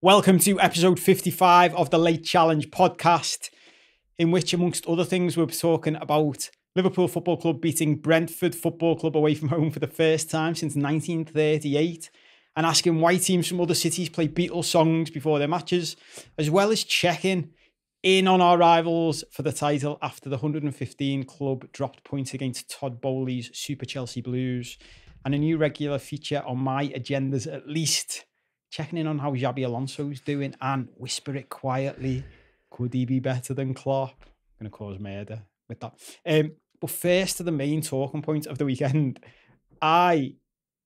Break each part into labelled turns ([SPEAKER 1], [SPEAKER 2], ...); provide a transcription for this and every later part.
[SPEAKER 1] Welcome to episode 55 of the Late Challenge podcast, in which, amongst other things, we're talking about Liverpool Football Club beating Brentford Football Club away from home for the first time since 1938, and asking why teams from other cities play Beatles songs before their matches, as well as checking in on our rivals for the title after the 115 club dropped points against Todd Bowley's Super Chelsea Blues, and a new regular feature on my agendas at least, checking in on how Xabi Alonso's doing and whisper it quietly. Could he be better than Klopp? Going to cause murder with that. But first to the main talking point of the weekend. I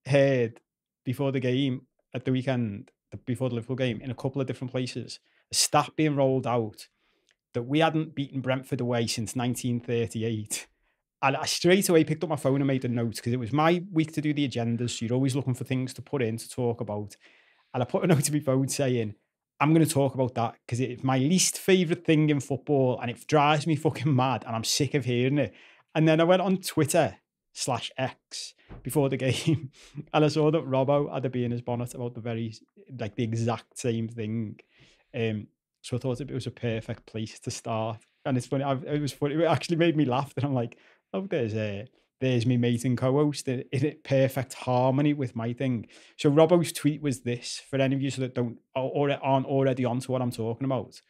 [SPEAKER 1] heard before the game at the weekend, before the Liverpool game, in a couple of different places, a stat being rolled out that we hadn't beaten Brentford away since 1938. And I straight away picked up my phone and made a note because it was my week to do the agendas. So you're always looking for things to put in to talk about. And I put a note to my phone saying, I'm going to talk about that because it's my least favourite thing in football and it drives me fucking mad and I'm sick of hearing it. And then I went on Twitter/X before the game and I saw that Robbo had a bee in his bonnet about the exact same thing. So I thought it was a perfect place to start. And it's funny, it was funny, it actually made me laugh. And I'm like, oh, there's me mate and co-host in it perfect harmony with my thing. So Robbo's tweet was this, for any of you that don't or aren't already onto what I'm talking about.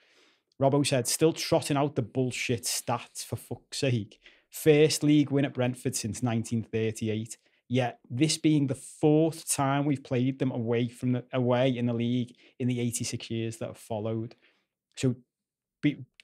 [SPEAKER 1] Robbo said, still trotting out the bullshit stats for fuck's sake. First league win at Brentford since 1938. Yet this being the fourth time we've played them away in the league in the 86 years that have followed. So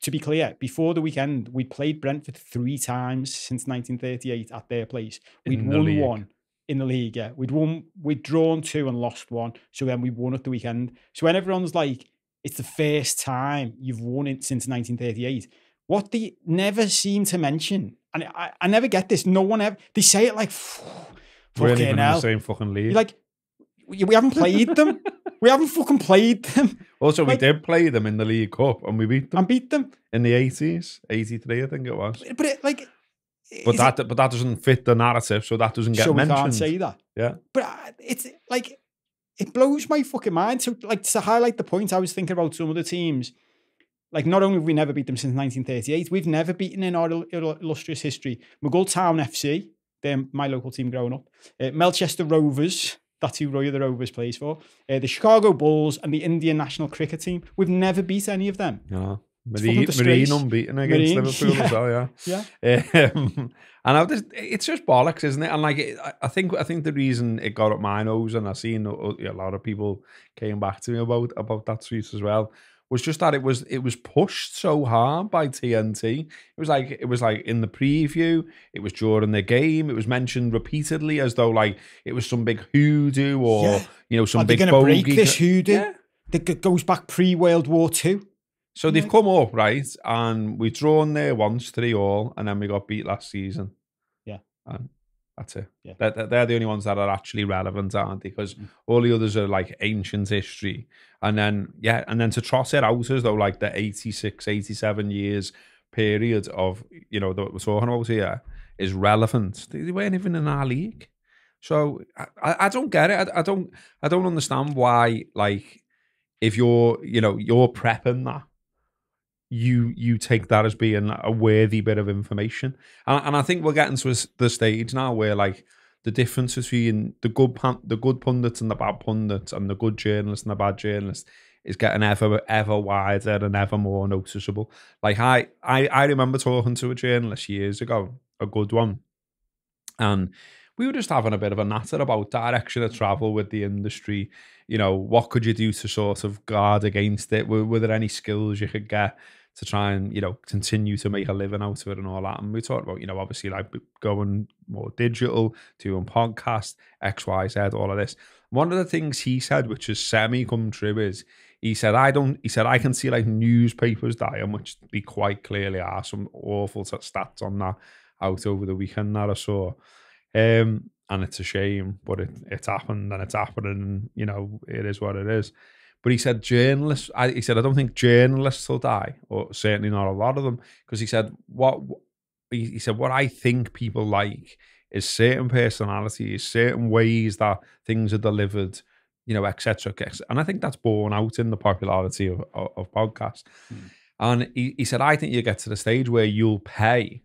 [SPEAKER 1] to be clear, before the weekend, we played Brentford 3 times since 1938 at their place. We'd won one in the league, yeah. We'd drawn 2 and lost 1. So then we won at the weekend. So when everyone's like, it's the first time you've won it since 1938, what they never seem to mention, and I never get this, no one ever, they say it like,
[SPEAKER 2] we're even in the same fucking league.
[SPEAKER 1] You're like, we haven't played them. We haven't fucking played them.
[SPEAKER 2] Also, we did play them in the League Cup and we beat them.
[SPEAKER 1] And beat them.
[SPEAKER 2] In the 80s. 83, I think it was.
[SPEAKER 1] But
[SPEAKER 2] that doesn't fit the narrative, so that doesn't get mentioned.
[SPEAKER 1] So we can't say that.
[SPEAKER 2] Yeah.
[SPEAKER 1] But it's like, it blows my fucking mind. So like, to highlight the point, I was thinking about some of the teams. Like, not only have we never beat them since 1938, we've never beaten in our illustrious history. Mughal Town FC, they're my local team growing up. Melchester Rovers, that's who Roy of the Rovers plays for. The Chicago Bulls and the Indian national cricket team. We've never beat any of them.
[SPEAKER 2] No. Marine unbeaten against Liverpool as well, yeah. And it's just bollocks, isn't it? And like, I think the reason it got up my nose, and I've seen a lot of people came back to me about that tweet as well, was just that it was pushed so hard by TNT. It was like in the preview, it was during the game, it was mentioned repeatedly as though like it was some big hoodoo or some big bogey. They're going to break this hoodoo that goes back pre-World War II. So they've come up, right, and we've drawn there once 3-3, and then we got beat last season.
[SPEAKER 1] Yeah,
[SPEAKER 2] and that's it.
[SPEAKER 1] Yeah.
[SPEAKER 2] They're the only ones that are actually relevant, aren't they? Because all the others are like ancient history. And then to trot it out as though like the 86, 87 years period of, that we're talking about here is relevant. They weren't even in our league. So I don't get it. I don't understand why, like, if you're prepping that, you take that as being a worthy bit of information. And I think we're getting to the stage now where like the difference between the good pundits and the bad pundits and the good journalists and the bad journalists is getting ever wider and ever more noticeable. Like I remember talking to a journalist years ago, a good one, and we were just having a bit of a natter about direction of travel with the industry. What could you do to sort of guard against it? Were there any skills you could get to try and, continue to make a living out of it and all that? And we talked about, obviously like going more digital, doing podcast, X, Y, Z, all of this. One of the things he said, which is semi come true, is he said, I can see like newspapers dying, which they quite clearly are some awful stats on that out over the weekend that I saw. And it's a shame, but it's happened and it's happening, and, it is what it is. But he said I don't think journalists will die, or certainly not a lot of them, because he said what I think people like is certain personalities, certain ways that things are delivered you know, etc. And I think that's borne out in the popularity of podcasts. And he said, I think you get to the stage where you'll pay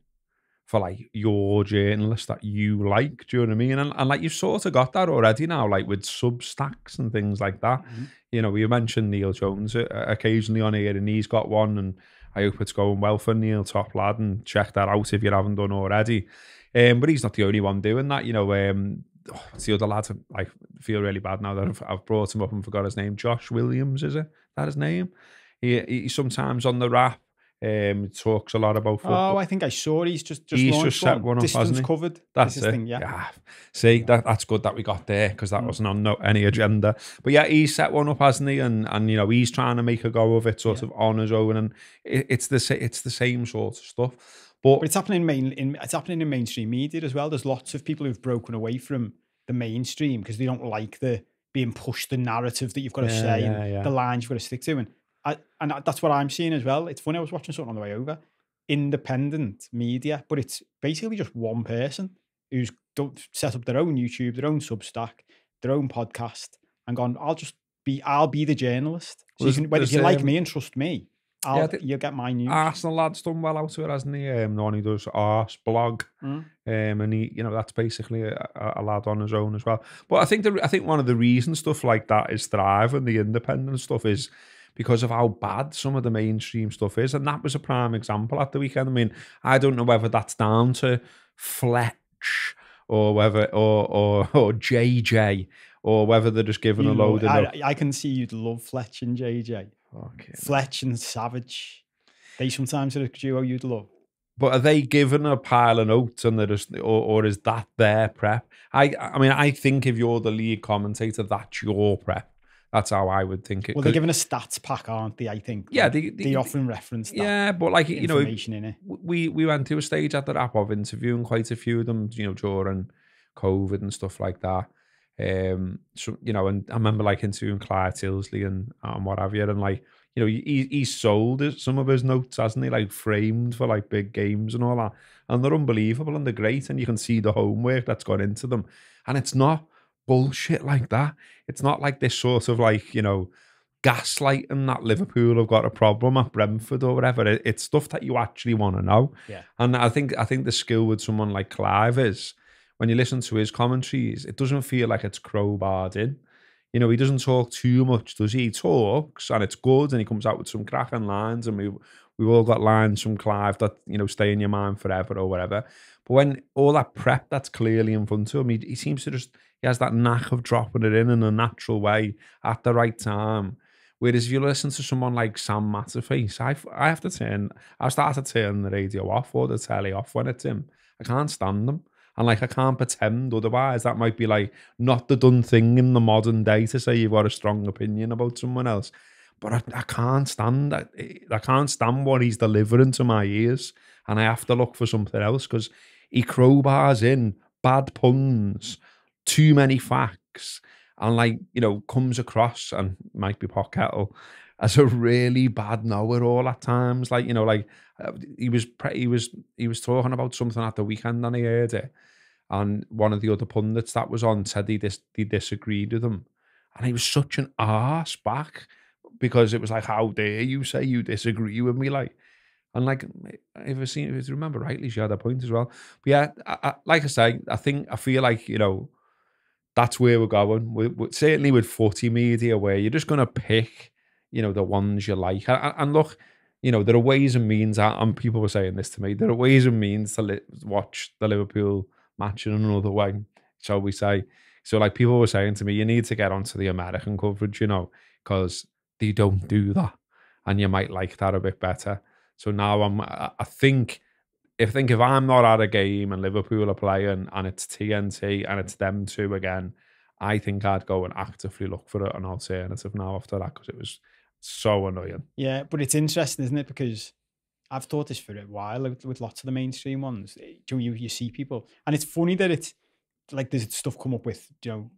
[SPEAKER 2] for like your journalist that you like. Do you know what I mean? And like you've sort of got that already now, like with Substacks and things like that. You know, you mentioned Neil Jones occasionally on here, and he's got one, and I hope it's going well for Neil, top lad, and check that out if you haven't done already. But he's not the only one doing that. You know, it's the other lads. I feel really bad now that I've brought him up and forgot his name. Josh Williams, is it? That his name? He sometimes on the rap. Talks a lot about football.
[SPEAKER 1] Oh, I think I saw he's just
[SPEAKER 2] just set one up,
[SPEAKER 1] distance
[SPEAKER 2] hasn't he?
[SPEAKER 1] covered.
[SPEAKER 2] That's it.
[SPEAKER 1] Thing, yeah.
[SPEAKER 2] See, that's good that we got there, because that wasn't on any agenda. But yeah, he's set one up, hasn't he? And you know, he's trying to make a go of it, sort of on his own, and it's the same sort of stuff. But
[SPEAKER 1] it's happening in mainstream media as well. There's lots of people who've broken away from the mainstream because they don't like the being pushed the narrative that you've got to say and the lines you've got to stick to. And that's what I'm seeing as well. It's funny, I was watching something on the way over. Independent media, but it's basically just one person who's set up their own YouTube, their own Substack, their own podcast, and gone, I'll be the journalist. So if you like me and trust me, you'll get my news.
[SPEAKER 2] Arsenal lad's done well out of it, hasn't he? The one who does Arse blog, and he, you know, that's basically a lad on his own as well. But I think one of the reasons stuff like that is thriving, the independent stuff, is because of how bad some of the mainstream stuff is. And that was a prime example at the weekend. I mean, I don't know whether that's down to Fletch or whether or JJ, or whether they're just giving a load of...
[SPEAKER 1] I can see you'd love Fletch and JJ.
[SPEAKER 2] Okay.
[SPEAKER 1] Fletch and Savage. They sometimes are a duo you'd love.
[SPEAKER 2] But are they given a pile of notes and they're just, or is that their prep? I mean, I think if you're the lead commentator, that's your prep. That's how I would think it.
[SPEAKER 1] Well, they're given a stats pack, aren't they? I think.
[SPEAKER 2] Yeah,
[SPEAKER 1] they often reference that.
[SPEAKER 2] Yeah, but like, you know,
[SPEAKER 1] information in it.
[SPEAKER 2] We went to a stage at the wrap of interviewing quite a few of them, you know, during COVID and stuff like that. So, you know, and I remember like interviewing Clive Tilsley and what have you, and like, you know, he's sold some of his notes, hasn't he? Like framed for like big games and all that, and they're unbelievable and they're great, and you can see the homework that's gone into them, and it's not bullshit like that. It's not like this sort of like, you know, gaslighting that Liverpool have got a problem at Brentford or whatever. It's stuff that you actually want to know.
[SPEAKER 1] Yeah.
[SPEAKER 2] And I think the skill with someone like Clive is, when you listen to his commentaries, it doesn't feel like it's crowbarred in. You know, he doesn't talk too much, does he? He talks, and it's good, and he comes out with some cracking lines, and we've all got lines from Clive that, you know, stay in your mind forever or whatever. But when all that prep that's clearly in front of him, he seems to just, he has that knack of dropping it in a natural way at the right time. Whereas if you listen to someone like Sam Matterface, I've started to turn the radio off or the telly off when it's him. I can't stand them. And like, I can't pretend otherwise. That might be like not the done thing in the modern day to say you've got a strong opinion about someone else. But I can't stand that. I can't stand what he's delivering to my ears. And I have to look for something else, because he crowbars in bad puns, too many facts, and like, you know, comes across, and might be pot kettle, as a really bad know-it-all at times. Like, you know, like he was talking about something at the weekend and I heard it, and one of the other pundits that was on said he disagreed with him, and he was such an arse back, because it was like, how dare you say you disagree with me, like. And like, if you remember rightly, she had a point as well. But yeah, like I say, I feel like, you know, that's where we're going. We're certainly with footy media, where you're just going to pick, you know, the ones you like. And look, you know, there are ways and means, and people were saying this to me, there are ways and means to watch the Liverpool match in another way, shall we say. So like, people were saying to me, you need to get onto the American coverage, you know, because they don't do that, and you might like that a bit better. So now I think if I'm not at a game and Liverpool are playing and it's TNT and it's them two again, I think I'd go and actively look for an alternative now after that, because it was so annoying.
[SPEAKER 1] Yeah, but it's interesting, isn't it? Because I've thought this for a while with lots of the mainstream ones. You see people, and it's funny that it's like there's stuff come up with, you know,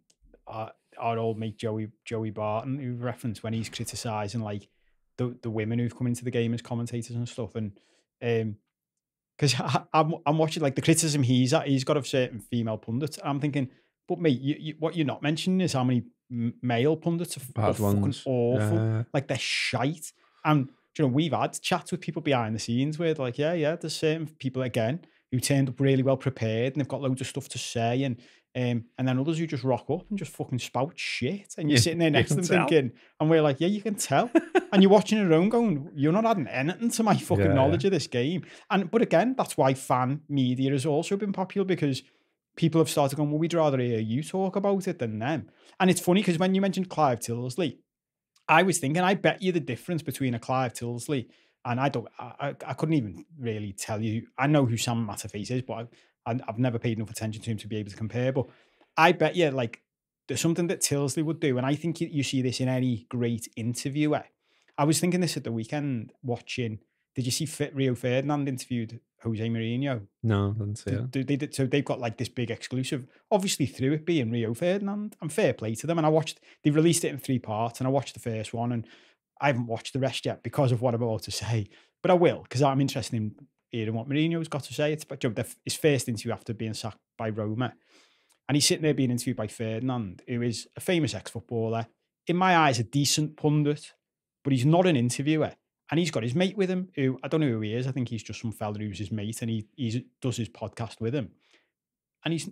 [SPEAKER 1] our old mate Joey Barton, who referenced when he's criticising like the women who've come into the game as commentators and stuff, and because I'm watching like the criticism he's got of certain female pundits, and I'm thinking, But mate, what you're not mentioning is how many male pundits are
[SPEAKER 2] Bad
[SPEAKER 1] fucking
[SPEAKER 2] ones.
[SPEAKER 1] awful.
[SPEAKER 2] Yeah.
[SPEAKER 1] Like they're shite. And you know, we've had chats with people behind the scenes where they're like, yeah, there's certain people again who turned up really well prepared and they've got loads of stuff to say, and then others who just rock up and just fucking spout shit, and you're sitting there next to them thinking, and we're like, yeah, you can tell, and you're watching it own going, you're not adding anything to my fucking knowledge of this game. But again, that's why fan media has also been popular, because people have started going, well, we'd rather hear you talk about it than them. And it's funny because when you mentioned Clive Tilsley, I was thinking, I bet you the difference between a Clive Tilsley and I couldn't even really tell you. I know who Sam Matterface is, but I've never paid enough attention to him to be able to compare. But I bet you, like, there's something that Tilsley would do, and I think you see this in any great interviewer. I was thinking this at the weekend watching. Did you see Rio Ferdinand interviewed Jose Mourinho?
[SPEAKER 2] No, didn't see it.
[SPEAKER 1] They did, so they've got like this big exclusive, obviously through it being Rio Ferdinand, and fair play to them. And they released it in 3 parts, and I watched the first one, and I haven't watched the rest yet because of what I'm about to say, but I will, because I'm interested in hearing what Mourinho's got to say. It's about his first interview after being sacked by Roma, and he's sitting there being interviewed by Ferdinand, who is a famous ex-footballer, in my eyes a decent pundit, but he's not an interviewer. And he's got his mate with him, who I don't know who he is. I think he's just some fella who's his mate, and he does his podcast with him. And he's,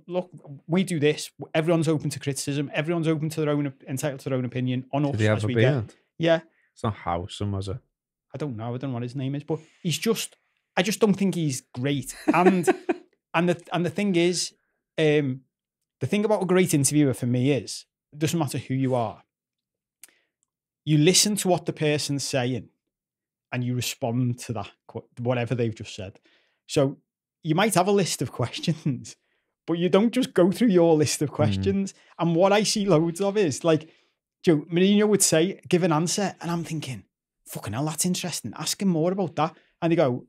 [SPEAKER 1] look, we do this. Everyone's open to criticism. Everyone's entitled to their own opinion on us.
[SPEAKER 2] Did he have a beard?
[SPEAKER 1] Yeah.
[SPEAKER 2] It's not Howsam, was it?
[SPEAKER 1] I don't know what his name is, but I just don't think he's great. And the thing is, the thing about a great interviewer for me is, it doesn't matter who you are. You listen to what the person's saying and you respond to that, whatever they've just said. So you might have a list of questions, but you don't just go through your list of questions. And what I see loads of is like, Joe Mourinho would say, give an answer, and I'm thinking, fucking hell, that's interesting. Ask him more about that. And they go,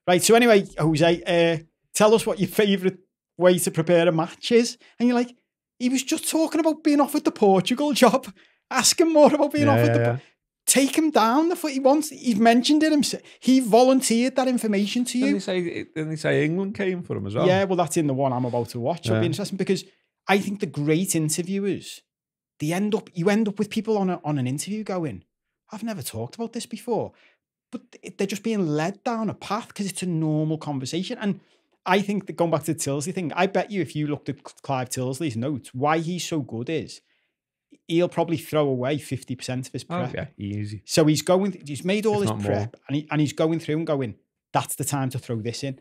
[SPEAKER 1] right, so anyway, Jose, tell us what your favourite way to prepare a match is. And you're like, he was just talking about being offered the Portugal job. Ask him more about being offered take him down the foot he wants. He's mentioned it himself. He volunteered that information to you.
[SPEAKER 2] Didn't he say England came for him as well?
[SPEAKER 1] Yeah, well, that's in the one I'm about to watch. It'll be interesting, because I think the great interviewers, you end up with people on an interview going, I've never talked about this before, but they're just being led down a path because it's a normal conversation. And I think that, going back to the Tilsley thing, I bet you if you looked at Clive Tilsley's notes, why he's so good is he'll probably throw away 50% of his prep.
[SPEAKER 2] Oh, yeah, easy.
[SPEAKER 1] So he's made all his prep, and he's going through and going, that's the time to throw this in,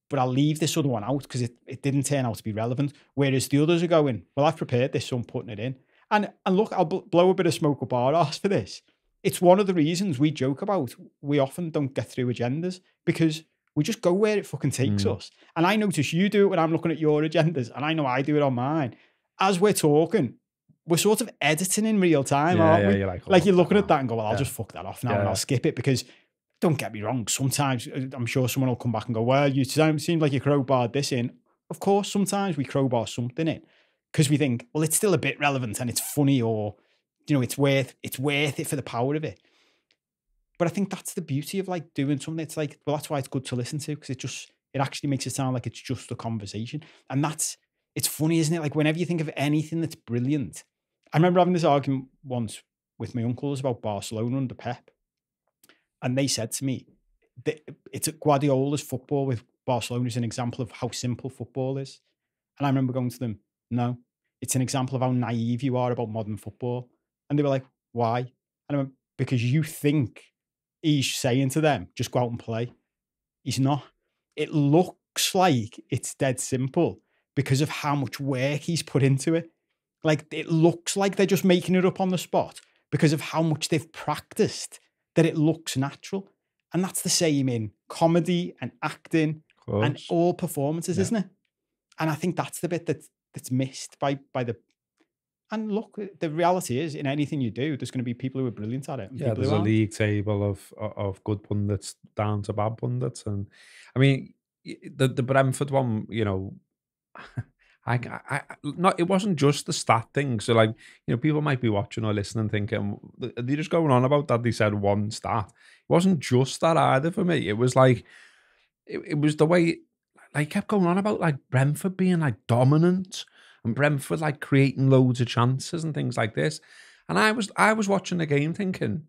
[SPEAKER 1] but I'll leave this other one out because it didn't turn out to be relevant. Whereas the others are going, well, I've prepared this, so I'm putting it in. And look, I'll blow a bit of smoke up our arse for this. It's one of the reasons we joke about we often don't get through agendas, because we just go where it fucking takes us. And I notice you do it when I'm looking at your agendas, and I know I do it on mine. As we're talking, we're sort of editing in real time, aren't we? You're looking at that and go, well, I'll just fuck that off now and I'll skip it, because don't get me wrong, sometimes I'm sure someone will come back and go, well, you seem like you crowbarred this in. Of course, sometimes we crowbar something in because we think, well, it's still a bit relevant and it's funny, or, you know, it's worth it for the power of it. But I think that's the beauty of like doing something. It's like, well, that's why it's good to listen to, because it actually makes it sound like it's just a conversation. And it's funny, isn't it? Like whenever you think of anything that's brilliant, I remember having this argument once with my uncles about Barcelona under Pep. And they said to me, it's Guardiola's football with Barcelona is an example of how simple football is. And I remember going to them, no, it's an example of how naive you are about modern football. And they were like, why? And I went, because you think he's saying to them, just go out and play. He's not. It looks like it's dead simple because of how much work he's put into it. Like, it looks like they're just making it up on the spot because of how much they've practiced, that it looks natural. And that's the same in comedy and acting and all performances, isn't it? And I think that's the bit that's missed by the... And look, the reality is, in anything you do, there's going to be people who are brilliant at it. And
[SPEAKER 2] there's a league table of good pundits down to bad pundits. And I mean, the Brentford one, you know... it wasn't just the stat thing. So, like, you know, people might be watching or listening thinking, are they just going on about that? They said one stat. It wasn't just that either for me. It was like, it was the way, like, kept going on about like Brentford being like dominant and Brentford like creating loads of chances and things like this. And I was watching the game thinking,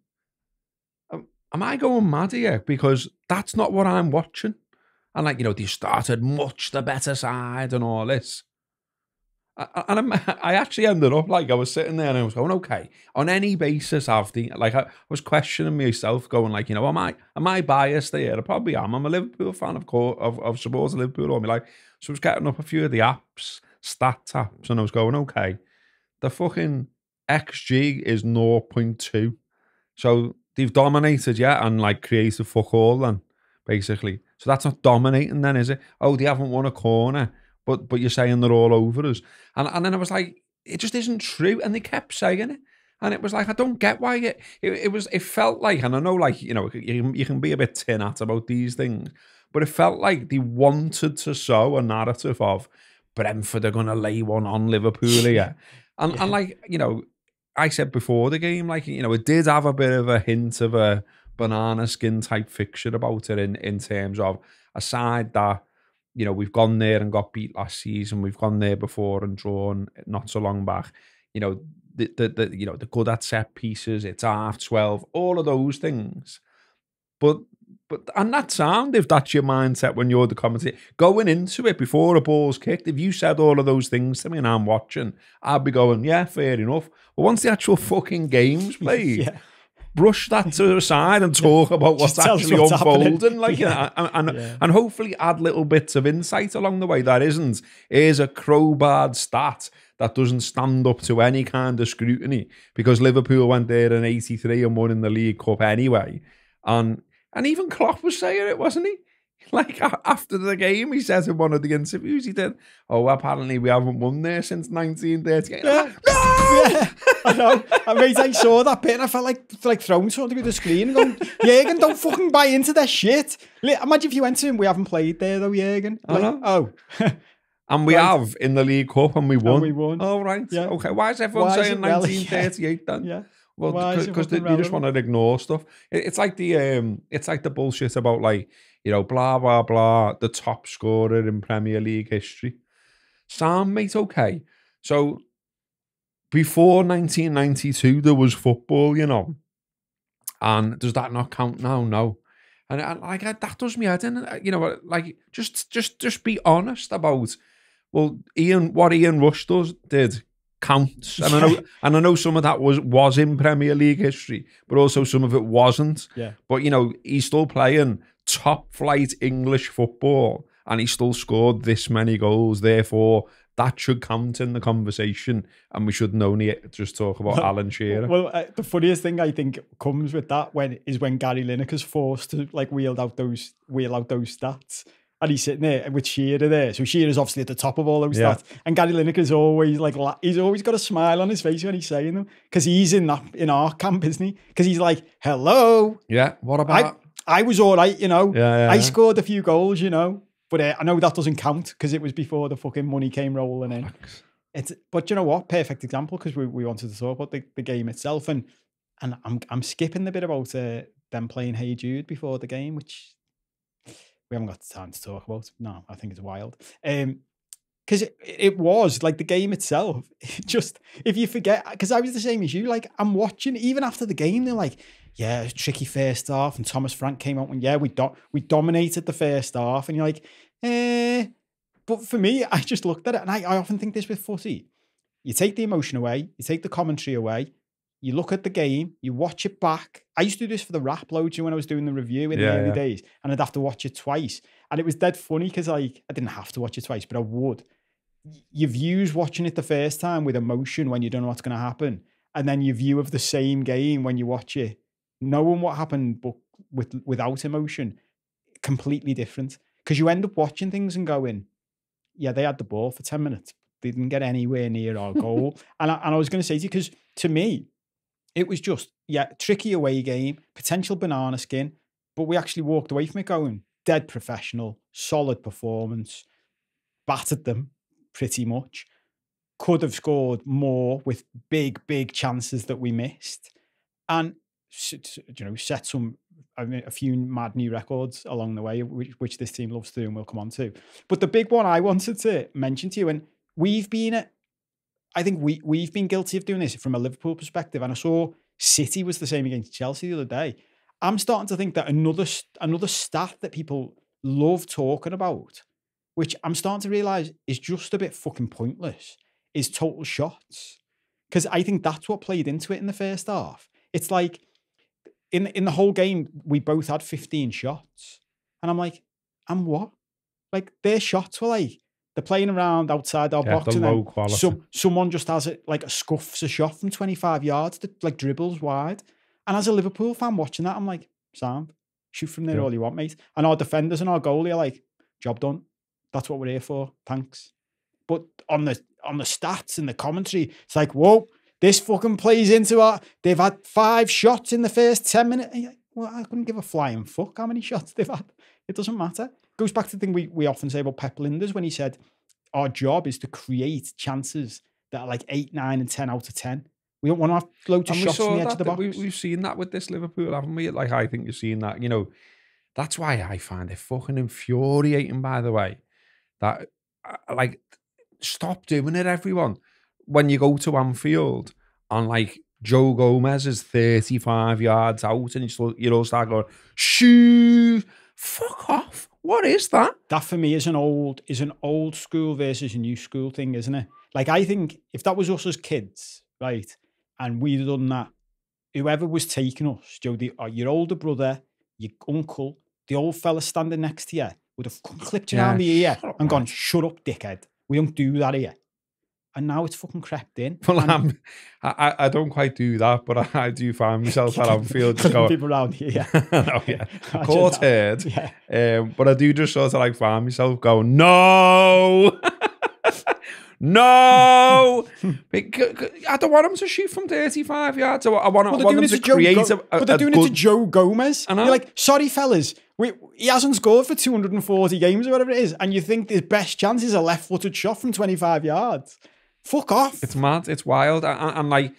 [SPEAKER 2] am I going mad here? Because that's not what I'm watching. And like, they started much the better side and all this. And I actually ended up like, I was sitting there and I was going, okay, on any basis of I was questioning myself, going like, am I biased here? I probably am. I'm a Liverpool fan, of course, of supporting Liverpool all my life. So I was getting up a few of the stats apps, and I was going, okay, the fucking XG is 0.2. So they've dominated, yeah, and like created fuck all then, basically. So that's not dominating then, is it? Oh, they haven't won a corner, but you're saying they're all over us. And then I was like, it just isn't true. And they kept saying it. And it was like, I don't get why it felt like, and I know like, you can be a bit tin hat about these things, but it felt like they wanted to sow a narrative of Brentford are going to lay one on Liverpool here. And like, I said before the game, like, it did have a bit of a hint of a banana skin type fixture about it in terms of a side that, we've gone there and got beat last season. We've gone there before and drawn not so long back. The good at set pieces. It's half 12. All of those things. But and that sound, if that's your mindset when you're the commentator, going into it before a ball's kicked, if you said all of those things to me and I'm watching, I'd be going, yeah, fair enough. But once the actual fucking game's played, brush that to the side and talk about what's actually unfolding, like, and hopefully add little bits of insight along the way. That isn't, here's a crowbarred stat that doesn't stand up to any kind of scrutiny because Liverpool went there in '83 and won in the League Cup anyway. And even Klopp was saying it, wasn't he? Like, after the game, he says in one of the interviews, he did, oh, apparently we haven't won there since 1938.
[SPEAKER 1] Yeah.
[SPEAKER 2] Like, no!
[SPEAKER 1] Yeah, I know. I saw that bit and I felt like throwing something through the screen and going, Jürgen, don't fucking buy into their shit. Imagine if you went to him, we haven't played there though, Jürgen. Like, oh.
[SPEAKER 2] And we have in the League Cup and we won.
[SPEAKER 1] And we won.
[SPEAKER 2] Oh, right.
[SPEAKER 1] Yeah.
[SPEAKER 2] Okay, why is everyone saying 1938 then?
[SPEAKER 1] Yeah.
[SPEAKER 2] Well, because you just want to ignore stuff. It's like the bullshit about like, blah blah blah, the top scorer in Premier League history. Sam, mate, okay. So before 1992, there was football, and does that not count now? No. And that does me head in. Like just be honest about. Well, what Ian Rush did counts, and I know some of that was in Premier League history, but also some of it wasn't.
[SPEAKER 1] Yeah.
[SPEAKER 2] But he's still playing top flight English football, and he still scored this many goals. Therefore, that should count in the conversation, and we shouldn't only just talk about Alan Shearer.
[SPEAKER 1] Well, the funniest thing I think comes with that when Gary Lineker's forced to like wheel out those stats. And he's sitting there with Shearer there. So Shearer's obviously at the top of all those stats. And Gary Lineker's always like, he's always got a smile on his face when he's saying them. Because he's in our camp, isn't he? Because he's like, hello.
[SPEAKER 2] Yeah, what about
[SPEAKER 1] I was all right, I
[SPEAKER 2] Yeah.
[SPEAKER 1] scored a few goals, But I know that doesn't count because it was before the fucking money came rolling in. But you know what? Perfect example because we wanted to talk about the game itself. And I'm skipping the bit about them playing Hey Jude before the game, which... we haven't got time to talk about. No, I think it's wild. Because it was like the game itself. Just if you forget, because I was the same as you. Like I'm watching even after the game, they're like, "Yeah, tricky first half." And Thomas Frank came out and we dominated the first half. And you're like, But for me, I just looked at it, and I often think this with footy: you take the emotion away, you take the commentary away. You look at the game, you watch it back. I used to do this for the rap loads when I was doing the review in the early days, and I'd have to watch it twice. And it was dead funny because I didn't have to watch it twice, but I would. Your views watching it the first time with emotion when you don't know what's going to happen, and then your view of the same game when you watch it, knowing what happened but without emotion, completely different. Because you end up watching things and going, yeah, they had the ball for 10 minutes. They didn't get anywhere near our goal. and I was going to say to you, because to me, it was just, tricky away game, potential banana skin, but we actually walked away from it going, dead professional, solid performance, battered them pretty much, could have scored more with big chances that we missed, and, set a few mad new records along the way, which this team loves to do and we'll come on to. But the big one I wanted to mention to you, and we've been at we've been guilty of doing this from a Liverpool perspective, and I saw City was the same against Chelsea the other day. I'm starting to think that another stat that people love talking about, which I'm starting to realise is just a bit fucking pointless, is total shots. Because I think that's what played into it in the first half. It's like in the whole game, we both had 15 shots. And I'm like, and what? Like their shots were like, they're playing around outside our box, and
[SPEAKER 2] low
[SPEAKER 1] then
[SPEAKER 2] quality.
[SPEAKER 1] someone just has it like scuffs a shot from 25 yards that like dribbles wide. And as a Liverpool fan watching that, I'm like, sound, shoot from there all you want, mate. And our defenders and our goalie are like, job done. That's what we're here for. Thanks. But on the stats and the commentary, it's like, whoa, this fucking plays into our. They've had 5 shots in the first 10 minutes. Like, well, I couldn't give a flying fuck how many shots they've had. It doesn't matter. Goes back to the thing we often say about Pep Linders when he said, our job is to create chances that are like 8, 9, and 10 out of 10. We don't want to have loads of shots from the edge of the box.
[SPEAKER 2] We've seen that with this Liverpool, haven't we? Like, I think you've seen that. You know, that's why I find it fucking infuriating, by the way, that, like, stop doing it, everyone. When you go to Anfield and, like, Joe Gomez is 35 yards out and you all start going, shoo, fuck off. What is that?
[SPEAKER 1] That for me is an old school versus a new school thing, isn't it? Like, I think if that was us as kids, right, and we'd done that, whoever was taking us, Joe, your older brother, your uncle, the old fella standing next to you would have clipped you down the ear and gone, shut up, dickhead. We don't do that here. And now it's fucking crept in.
[SPEAKER 2] Well, I don't quite do that, but I do find myself at Anfield just going,
[SPEAKER 1] people around here, yeah.
[SPEAKER 2] No, yeah. Caught head. Yeah. But I do just sort of like find myself going, no, no. I don't want him to shoot from 35 yards. I want him to create
[SPEAKER 1] but they're doing it to Joe Gomez. You're like, sorry, fellas. He hasn't scored for 240 games or whatever it is, and you think his best chance is a left-footed shot from 25 yards. Fuck off.
[SPEAKER 2] It's mad. It's wild. And like,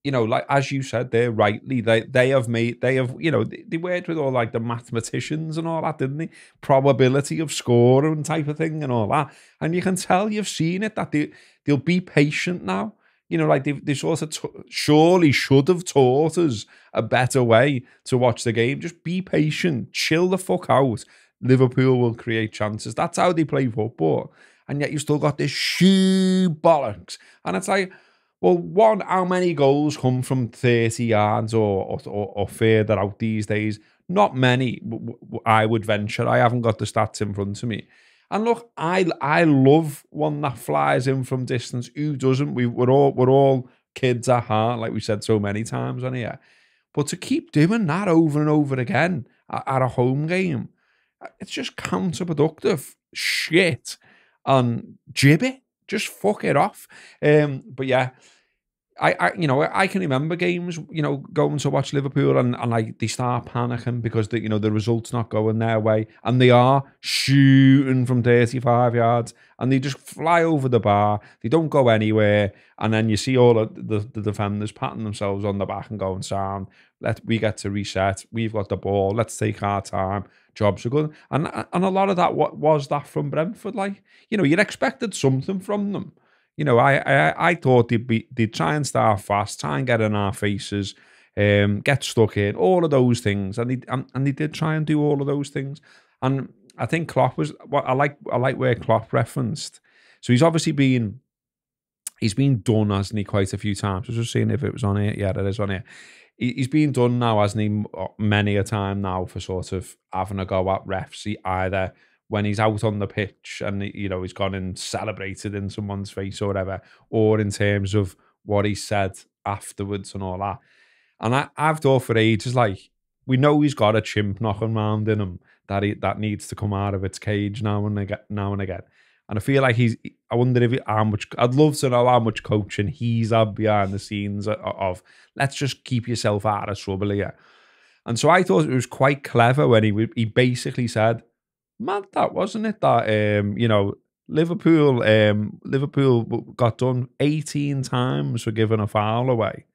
[SPEAKER 2] you know, like, as you said there rightly, they have, you know, they worked with all like the mathematicians and all that, didn't they? Probability of scoring type of thing and all that. And you can tell you've seen it, that they'll be patient now. You know, like they sort of surely should have taught us a better way to watch the game. Just be patient, chill the fuck out. Liverpool will create chances. That's how they play football. And yet you still got this shoe bollocks. And it's like, well, one, how many goals come from 30 yards or further out these days? Not many, I would venture. I haven't got the stats in front of me. And look, I love one that flies in from distance. Who doesn't? We're all kids at heart, like we said so many times on here. But to keep doing that over and over again at a home game, it's just counterproductive shit. And gibby, just fuck it off. But yeah, I can remember games, you know, going to watch Liverpool and like they start panicking because the result's not going their way, and they are shooting from 35 yards and they just fly over the bar. They don't go anywhere, and then you see all of the defenders patting themselves on the back and going, "Sound, we get to reset. We've got the ball. Let's take our time. Jobs are good." And a lot of that was that from Brentford. Like, you know, you'd expected something from them. You know, I thought they'd try and start fast, try and get in our faces, get stuck in, all of those things, and they did try and do all of those things. And I think Klopp was what I like where Klopp referenced. So he's obviously been done, hasn't he, quite a few times. I was just seeing if it was on here. Yeah, it is on here. He's been done now, hasn't he, many a time now for sort of having a go at refs, either when he's out on the pitch and, you know, he's gone and celebrated in someone's face or whatever, or in terms of what he said afterwards and all that. And I've thought for ages, like, we know he's got a chimp knocking around in him that needs to come out of its cage now and again. And I feel like I wonder I'd love to know how much coaching he's had behind the scenes of let's just keep yourself out of trouble here. And so I thought it was quite clever when he basically said, mad that, wasn't it? That, you know, Liverpool got done 18 times for giving a foul away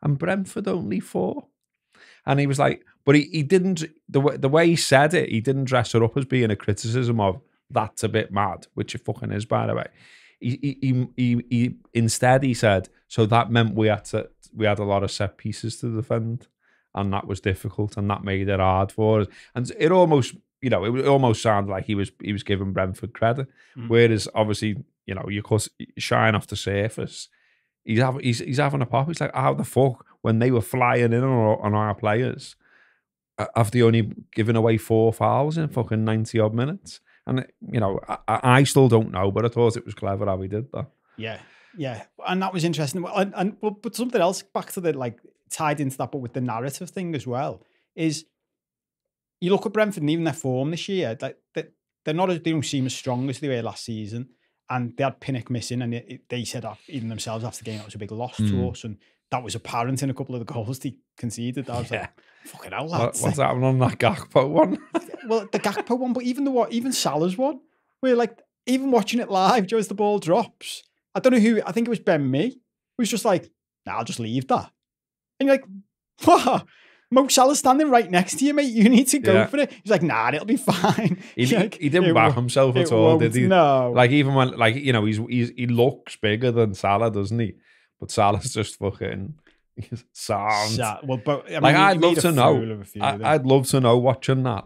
[SPEAKER 2] and Brentford only 4. And he was like, but he didn't, the way he said it, he didn't dress it up as being a criticism of that's a bit mad, which it fucking is, by the way. he instead he said, so that meant we had a lot of set pieces to defend, and that was difficult, and that made it hard for us. And it almost, it almost sounded like he was giving Brentford credit, whereas obviously, you could shine off the surface. He's having a pop. He's like, how the fuck, when they were flying in on our players, have they only given away 4 fouls in fucking 90 odd minutes? And I still don't know, but I thought it was clever how he did that.
[SPEAKER 1] Yeah, and that was interesting. But something else back to the tied into that, but with the narrative thing as well, is you look at Brentford and even their form this year, they don't seem as strong as they were last season, and they had Pinnock missing, and they said even themselves after the game that was a big loss to us, and that was apparent in a couple of the goals they conceded. I was like, fucking hell, lads.
[SPEAKER 2] What's happening on that Gakpo one?
[SPEAKER 1] Well, the Gakpo one, but even Salah's one, where even watching it live, as the ball drops, I don't know who, I think it was Ben Mee, who was just like, nah, I'll just leave that. And you're like, what? Mo Salah's standing right next to you, mate. You need to go for it. He's like, nah, it'll be fine.
[SPEAKER 2] He didn't back himself at all, did he?
[SPEAKER 1] No.
[SPEAKER 2] Even when, he looks bigger than Salah, doesn't he? But Salah's just fucking sound. I'd love to know. I'd love to know watching that.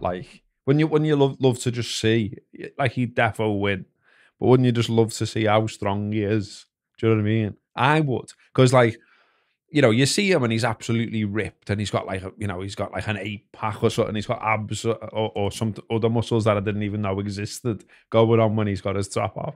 [SPEAKER 2] When you love to just see, he'd defo win. But wouldn't you just love to see how strong he is? Do you know what I mean? I would. Because, you see him and he's absolutely ripped, and he's got he's got an 8-pack or something. He's got abs or some other muscles that I didn't even know existed going on when he's got his top off.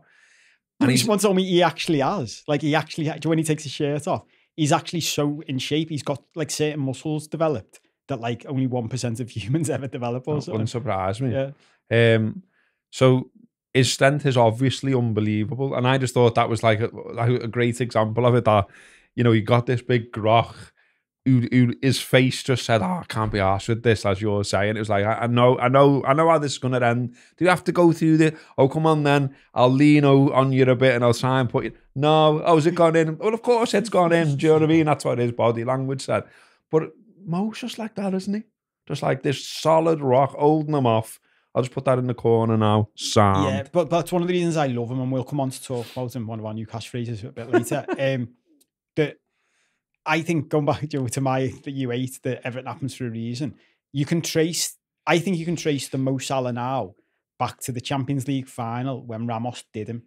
[SPEAKER 1] And someone told me he actually has. When he takes his shirt off, he's actually so in shape. He's got certain muscles developed that only 1% of humans ever develop. Or
[SPEAKER 2] wouldn't surprise me.
[SPEAKER 1] Yeah.
[SPEAKER 2] So his strength is obviously unbelievable, and I just thought that was a great example of it. That he got this big grok who his face just said, "Oh, I can't be arsed with this," as you're saying. It was I know how this is going to end. Do you have to go through the? Oh, come on then. I'll lean on you a bit and I'll try and put you. No, has it gone in? Well, of course it's gone in. Do you know what I mean? That's what his body language said. But Mo's just like that, isn't he? Just like this solid rock, holding him off. I'll just put that in the corner now. Sound.
[SPEAKER 1] Yeah, but that's one of the reasons I love him, and we'll come on to talk about him, one of our new catchphrases a bit later. That I think, going back to that you ate, that everything happens for a reason. I think you can trace the Mo Salah now back to the Champions League final when Ramos did him.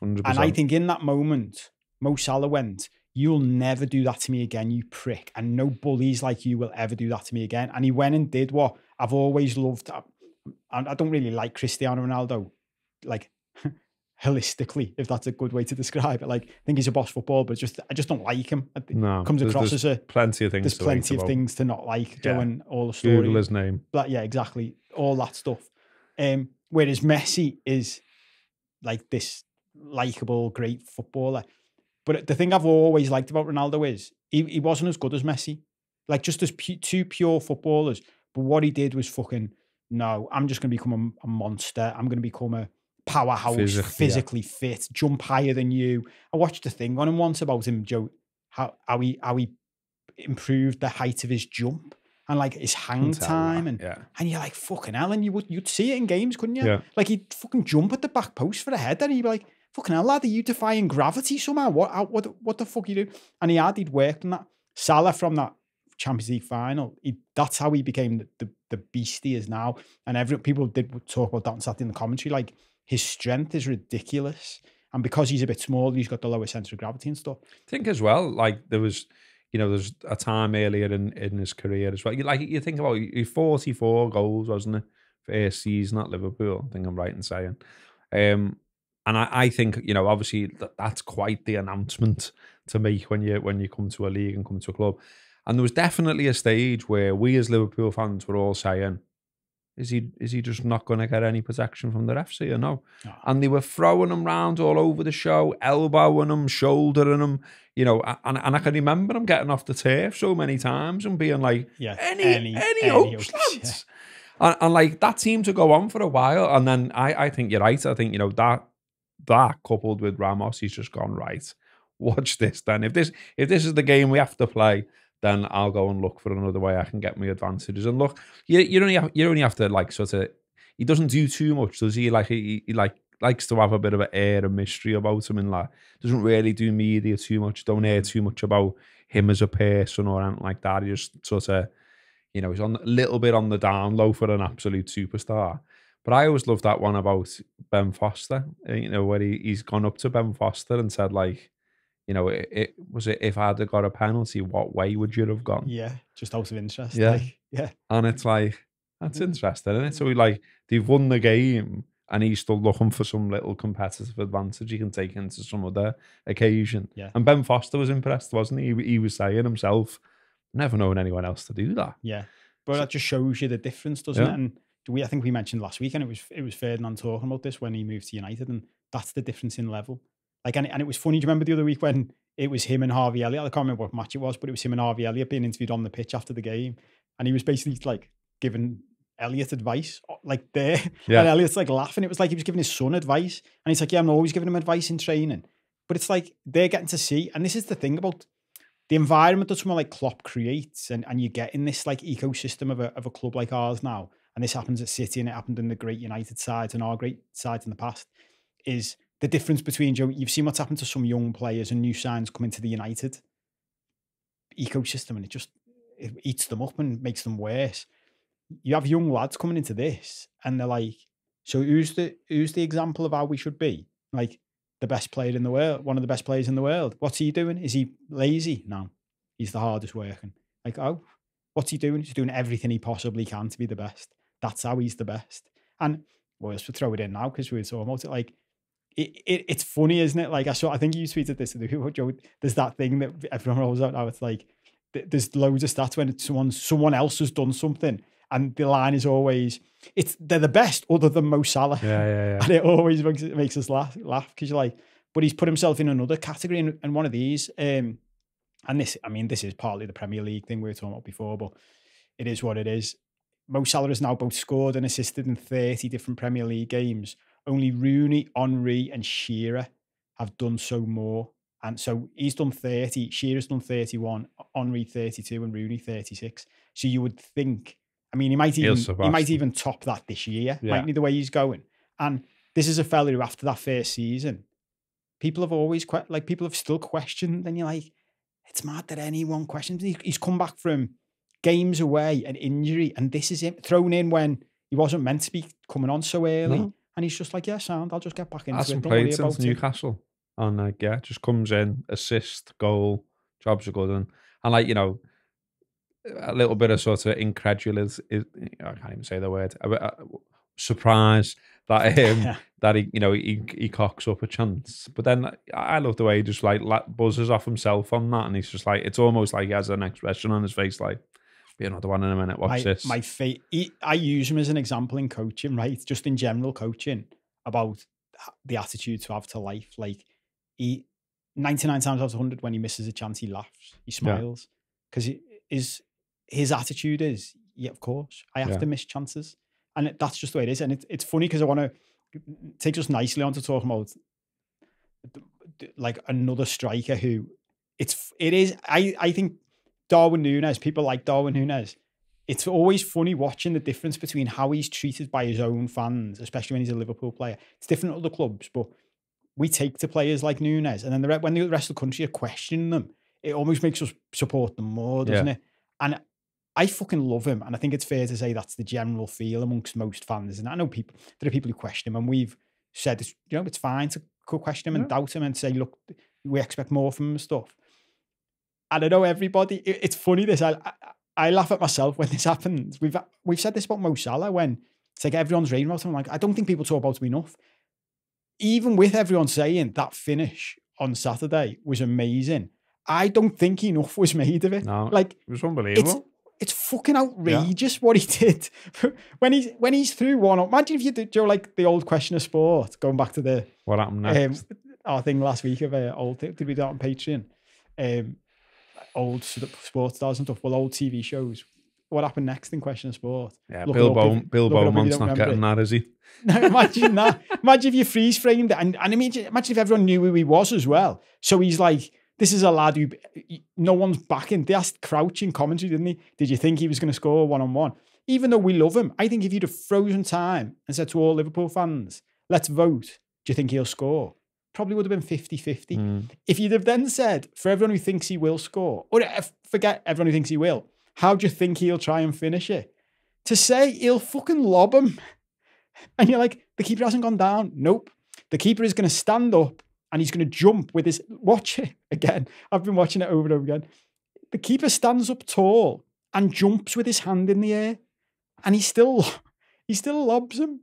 [SPEAKER 2] 100%.
[SPEAKER 1] And I think in that moment, Mo Salah went, "You'll never do that to me again, you prick. And no bullies like you will ever do that to me again." And he went and did what I've always loved. I don't really like Cristiano Ronaldo, holistically, if that's a good way to describe it. I think he's a boss footballer, but I just don't like him.
[SPEAKER 2] No,
[SPEAKER 1] comes across as
[SPEAKER 2] plenty of things.
[SPEAKER 1] There's plenty of things to not like. Doing all the story.
[SPEAKER 2] Google his name.
[SPEAKER 1] But yeah, exactly. All that stuff. Whereas Messi is this likable, great footballer. But the thing I've always liked about Ronaldo is he wasn't as good as Messi. Just as two pure footballers. But what he did was no, I'm just going to become a monster. I'm going to become a powerhouse, physically fit, jump higher than you. I watched a thing on him once about him, Joe, how he improved the height of his jump and his hang time. And you're like, fucking hell. And you'd see it in games, couldn't you?
[SPEAKER 2] Yeah.
[SPEAKER 1] He'd fucking jump at the back post for a header, and he'd be like, fucking hell, lad, are you defying gravity somehow? What the fuck you do? And he'd worked on that. Salah from that Champions League final, that's how he became the beast he is now. And people did talk about that on Saturday in the commentary. His strength is ridiculous, and because he's a bit smaller, he's got the lower centre of gravity and stuff.
[SPEAKER 2] I think as well, there was, there's a time earlier in his career as well. You think about 44 goals, wasn't it, first season at Liverpool? I think I'm right in saying. And I think obviously that's quite the announcement to make when you come to a league and come to a club. And there was definitely a stage where we as Liverpool fans were all saying, is he just not going to get any protection from the refs here? No. And they were throwing him round all over the show, elbowing him, shouldering him, and I can remember him getting off the turf so many times and being like, any hopes, lads? Yeah. And that seemed to go on for a while. And then I think you're right. I think, that coupled with Ramos, he's just gone, right, watch this then. If this is the game we have to play, then I'll go and look for another way I can get my advantages. And look, you only have to sort of. He doesn't do too much, does he? He likes to have a bit of an air of mystery about him, and like doesn't really do media too much. Don't hear too much about him as a person or anything like that. He just sort of, you know, he's on a little bit on the down low for an absolute superstar. But I always love that one about Ben Foster, you know, where he's gone up to Ben Foster and said, like, you know, it was it if I'd have got a penalty, what way would you have gone?
[SPEAKER 1] Yeah, just out of interest.
[SPEAKER 2] Yeah.
[SPEAKER 1] Like, yeah.
[SPEAKER 2] And it's like, that's interesting, isn't it? So like they've won the game and he's still looking for some little competitive advantage he can take into some other occasion.
[SPEAKER 1] Yeah.
[SPEAKER 2] And Ben Foster was impressed, wasn't he? He was saying himself, never known anyone else to do that.
[SPEAKER 1] Yeah. But that just shows you the difference, doesn't it? And I think we mentioned last week, and it was Ferdinand talking about this when he moved to United, and that's the difference in level. Like, and it was funny. Do you remember the other week when it was him and Harvey Elliott? I can't remember what match it was, but it was him and Harvey Elliott being interviewed on the pitch after the game, and he was basically like giving Elliott advice, like there, and Elliott's like laughing. It was like he was giving his son advice, and he's like, "Yeah, I'm always giving him advice in training." But it's like they're getting to see, and this is the thing about the environment that someone like Klopp creates, and you get in this like ecosystem of a club like ours now, and this happens at City, and it happened in the great United sides and our great sides in the past, is the difference between, Joe, you've seen what's happened to some young players and new signs come into the United ecosystem, and it eats them up and makes them worse. You have young lads coming into this, and they're like, so who's the example of how we should be? Like, the best player in the world, one of the best players in the world. What's he doing? Is he lazy? No, he's the hardest working. Like, oh, what's he doing? He's doing everything he possibly can to be the best. That's how he's the best. And well, let's throw it in now because we were talking about it. Like, it's funny, isn't it? Like, I think you tweeted this to the people, Joe. There's that thing that everyone rolls out now. It's like there's loads of stats when someone else has done something, and the line is always, they're the best other than Mo Salah.
[SPEAKER 2] Yeah.
[SPEAKER 1] And it always makes us laugh because you're like, but he's put himself in another category and one of these. And this is partly the Premier League thing we were talking about before, but it is what it is. Mo Salah has now both scored and assisted in 30 different Premier League games. Only Rooney, Henry, and Shearer have done so more. And so he's done 30, Shearer's done 31, Henry 32, and Rooney 36. So you would think, I mean, he might even top that this year, mightn't he, the way he's going. And this is a fella who, after that first season, people have still questioned. And you're like, it's mad that anyone questions. He's come back from games away and injury, and this is him thrown in when he wasn't meant to be coming on so early. No. And he's just like, yeah, sound, I'll just get back into it.
[SPEAKER 2] Hasn't played since Newcastle. And just comes in, assist, goal, jobs are good. And like, you know, a little bit of sort of incredulous, I can't even say the word, surprise that that he cocks up a chance. But then I love the way he just like buzzes off himself on that, and he's just like, it's almost like he has an expression on his face like, be another one in a minute, watch this.
[SPEAKER 1] I use him as an example in coaching, right? Just in general coaching, about the attitude to have to life. Like, he 99 times out of 100 when he misses a chance, he laughs, he smiles, because his attitude is, yeah, of course, I have to miss chances. And that's just the way it is. And it's funny because I want to take us nicely on to talk about like another striker who I think Darwin Nunez, people like Darwin Nunez, it's always funny watching the difference between how he's treated by his own fans, especially when he's a Liverpool player. It's different at other clubs, but we take to players like Nunez, and then when the rest of the country are questioning them, it almost makes us support them more, doesn't it? And I fucking love him, and I think it's fair to say that's the general feel amongst most fans. And I know there are people who question him, and we've said, it's fine to question him and doubt him and say, look, we expect more from him and stuff. And I know everybody, it's funny this, I laugh at myself when this happens. We've said this about Mo Salah, when it's like everyone's raving about him. I'm like, I don't think people talk about him enough. Even with everyone saying that finish on Saturday was amazing, I don't think enough was made of it.
[SPEAKER 2] No,
[SPEAKER 1] like,
[SPEAKER 2] it was unbelievable.
[SPEAKER 1] It's fucking outrageous what he did when he's through one up. Imagine if you did, Joe, like the old question of sport, going back to the
[SPEAKER 2] what happened next.
[SPEAKER 1] Our thing last week of old, did we do that on Patreon? Old sports stars and stuff. Well, old TV shows. What happened next in question of sport?
[SPEAKER 2] Yeah, Bill Beaumont's not getting that, is he?
[SPEAKER 1] No, imagine that. Imagine if you freeze framed it, and imagine if everyone knew who he was as well. So he's like, this is a lad who no one's backing. They asked Crouch in commentary, didn't he? Did you think he was going to score one-on-one? Even though we love him, I think if you'd have frozen time and said to all Liverpool fans, let's vote, do you think he'll score? Probably would have been 50-50. If you'd have then said, for everyone who thinks he will score, or forget everyone who thinks he will, how do you think he'll try and finish it? To say he'll fucking lob him. And you're like, the keeper hasn't gone down. Nope. The keeper is going to stand up and he's going to jump with his... Watch it again. I've been watching it over and over again. The keeper stands up tall and jumps with his hand in the air. And he still lobs him.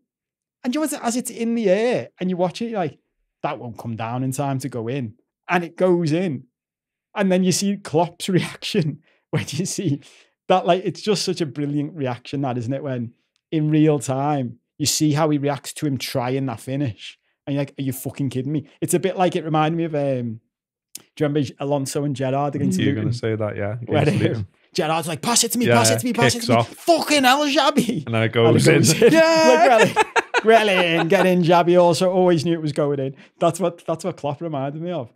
[SPEAKER 1] And you know, as it's in the air and you watch it, you're like, that won't come down in time to go in. And it goes in. And then you see Klopp's reaction when you see that, like, it's just such a brilliant reaction, that, isn't it? When in real time, you see how he reacts to him trying that finish. And you're like, are you fucking kidding me? It's a bit like, it reminded me of, do you remember Alonso and Gerrard against Luton?
[SPEAKER 2] You're going to say that, yeah.
[SPEAKER 1] Gerrard's like, pass it to me, pass it to me, pass it to me. Off. Fucking hell, Xabi.
[SPEAKER 2] And then it goes in.
[SPEAKER 1] Yeah. Like, really in, get in, Xabi. Also, always knew it was going in. That's what Klopp reminded me of.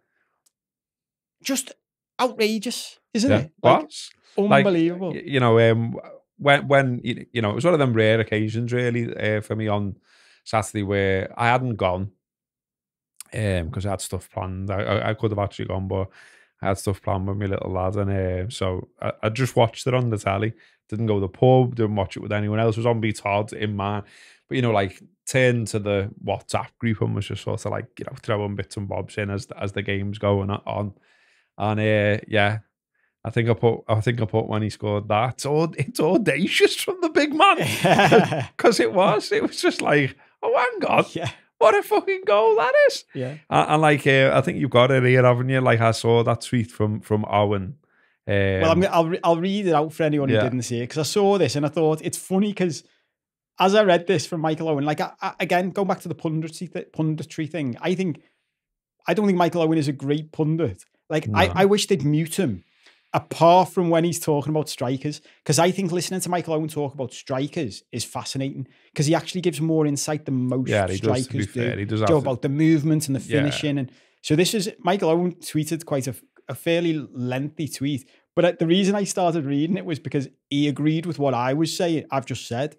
[SPEAKER 1] Just outrageous, isn't it? Like, unbelievable.
[SPEAKER 2] Like, you know, when you know, it was one of them rare occasions really for me on Saturday where I hadn't gone because I had stuff planned. I could have actually gone, but I had stuff planned with my little lad, and so I just watched it on the telly. Didn't go to the pub, didn't watch it with anyone else. It was on Beat Todd in mine. But, you know, like, turned to the WhatsApp group and was just sort of like, you know, throwing bits and bobs in as the game's going on. And yeah, I think I put when he scored that. It's audacious from the big man. Because it was just like, oh, hang on.
[SPEAKER 1] Yeah.
[SPEAKER 2] What a fucking goal that is.
[SPEAKER 1] Yeah.
[SPEAKER 2] And like, I think you've got it here, haven't you? Like, I saw that tweet from Owen.
[SPEAKER 1] Well, I'll read it out for anyone who didn't see it, because I saw this and I thought it's funny because as I read this from Michael Owen, like, again, going back to the punditry thing, I don't think Michael Owen is a great pundit. Like, no. I wish they'd mute him, apart from when he's talking about strikers, because I think listening to Michael Owen talk about strikers is fascinating, because he actually gives more insight than most strikers do.
[SPEAKER 2] He does
[SPEAKER 1] about the movement and the finishing. And so this is, Michael Owen tweeted quite a fairly lengthy tweet, but the reason I started reading it was because he agreed with what I was saying. I've just said,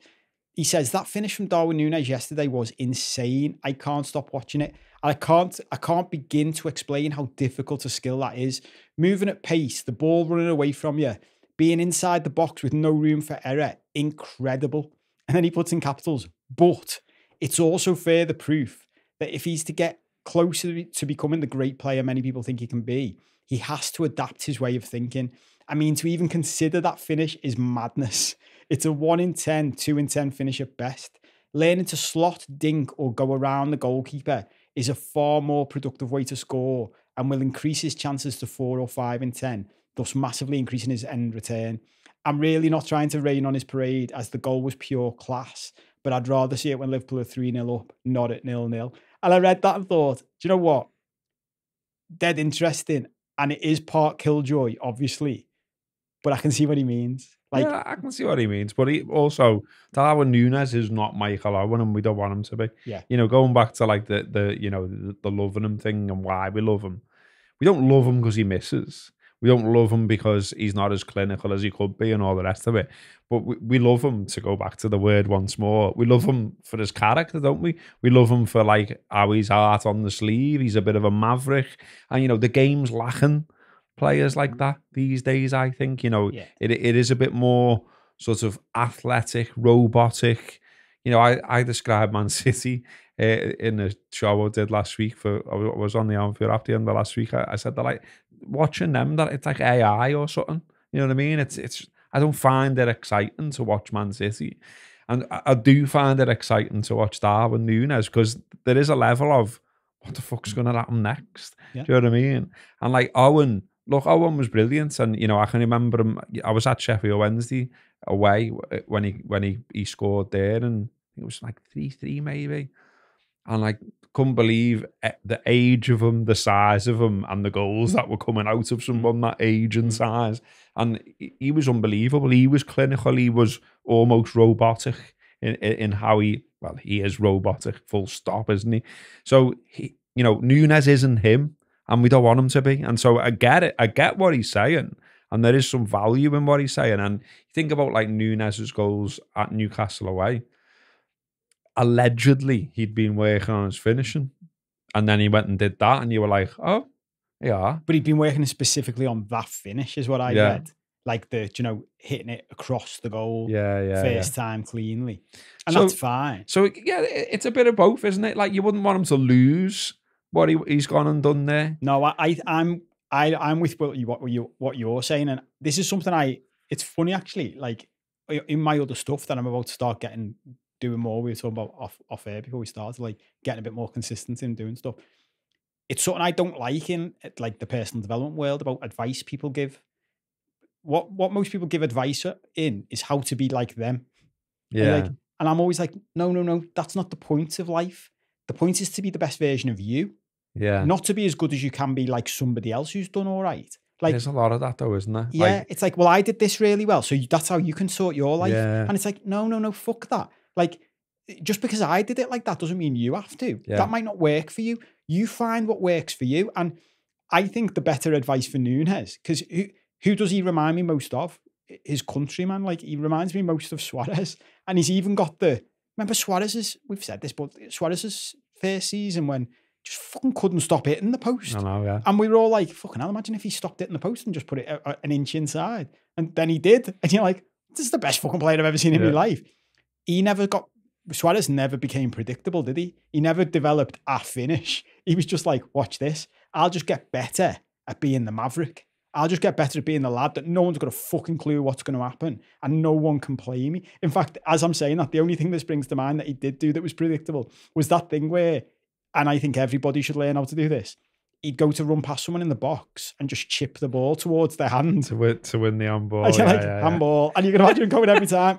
[SPEAKER 1] he says that finish from Darwin Nunez yesterday was insane. I can't stop watching it. And I can't begin to explain how difficult a skill that is. Moving at pace, the ball running away from you, being inside the box with no room for error, incredible. And then he puts in capitals, but it's also further proof that if he's to get closer to becoming the great player many people think he can be, he has to adapt his way of thinking. I mean, to even consider that finish is madness. It's a 1 in 10, 2 in 10 finish at best. Learning to slot, dink, or go around the goalkeeper is a far more productive way to score and will increase his chances to 4 or 5 in 10, thus massively increasing his end return. I'm really not trying to rain on his parade, as the goal was pure class, but I'd rather see it when Liverpool are 3-0 up, not at 0-0. And I read that and thought, do you know what? Dead interesting. And it is part killjoy, obviously, but I can see what he means. Like,
[SPEAKER 2] yeah, I can see what he means, but he also, Darwin Nunez is not Michael Owen, and we don't want him to be.
[SPEAKER 1] Yeah.
[SPEAKER 2] You know, going back to like the you know, the loving him thing and why we love him. We don't love him because he misses. We don't love him because he's not as clinical as he could be and all the rest of it. But we love him, to go back to the word once more, we love him for his character, don't we? We love him for like how he's heart on the sleeve. He's a bit of a maverick. And, you know, the game's lacking players like that these days, I think. You know, it is a bit more sort of athletic, robotic. You know, I described Man City in a show I did last week. I was on the Anfield at the end of last week. I said that, like, watching them, that it's like AI or something. You know what I mean? It's I don't find it exciting to watch Man City, and I do find it exciting to watch Darwin Nunez, because there is a level of what the fuck's going to happen next. Do you know what I mean? And like Owen was brilliant, and you know, I can remember him. I was at Sheffield Wednesday away when he scored there, and it was like 3-3 maybe, and like, couldn't believe the age of him, the size of him, and the goals that were coming out of someone that age and size. And he was unbelievable. He was clinical. He was almost robotic in how he is robotic, full stop, isn't he? So you know, Nunez isn't him, and we don't want him to be. And so I get it. I get what he's saying, and there is some value in what he's saying. And you think about like Nunez's goals at Newcastle away. Allegedly, he'd been working on his finishing And then he went and did that, and you were like, oh, yeah.
[SPEAKER 1] But he'd been working specifically on that finish, is what I
[SPEAKER 2] Yeah.
[SPEAKER 1] read. Like hitting it across the goal
[SPEAKER 2] Yeah.
[SPEAKER 1] first time cleanly. And that's fine.
[SPEAKER 2] So, yeah, it's a bit of both, isn't it? Like, you wouldn't want him to lose what he's gone and done there.
[SPEAKER 1] No, I'm with what you're saying. And this is something it's funny actually, like in my other stuff that I'm about to start doing more. We were talking about off air before we started, like getting a bit more consistent in doing stuff. It's something I don't like in like the personal development world about advice people give. What most people give advice in is how to be like them.
[SPEAKER 2] Yeah.
[SPEAKER 1] And I'm always like, no, that's not the point of life. The point is to be the best version of you.
[SPEAKER 2] Yeah.
[SPEAKER 1] Not to be as good as you can be like somebody else who's done all right. Like,
[SPEAKER 2] there's a lot of that though, isn't there?
[SPEAKER 1] Yeah,
[SPEAKER 2] like,
[SPEAKER 1] it's like, well, I did this really well, so that's how you can sort your life.
[SPEAKER 2] Yeah.
[SPEAKER 1] And it's like, no, fuck that. Like, just because I did it like that doesn't mean you have to.
[SPEAKER 2] Yeah.
[SPEAKER 1] That might not work for you. You find what works for you. And I think the better advice for Nunez, because who does he remind me most of? His countryman. Like, he reminds me most of Suarez. And he's even got remember Suarez's, we've said this, but Suarez's first season when just fucking couldn't stop hitting the post.
[SPEAKER 2] I know, yeah.
[SPEAKER 1] And we were all like, fucking hell, imagine if he stopped hitting the post and just put it an inch inside. And then he did. And you're like, this is the best fucking player I've ever seen in my life. Suarez never became predictable, did he? He never developed a finish. He was just like, watch this. I'll just get better at being the maverick. I'll just get better at being the lad that no one's got a fucking clue what's going to happen and no one can play me. In fact, as I'm saying that, the only thing that springs to mind that he did do that was predictable was that thing where, and I think everybody should learn how to do this, he'd go to run past someone in the box and just chip the ball towards their hand.
[SPEAKER 2] To win the handball.
[SPEAKER 1] Handball. And you can imagine him coming every time.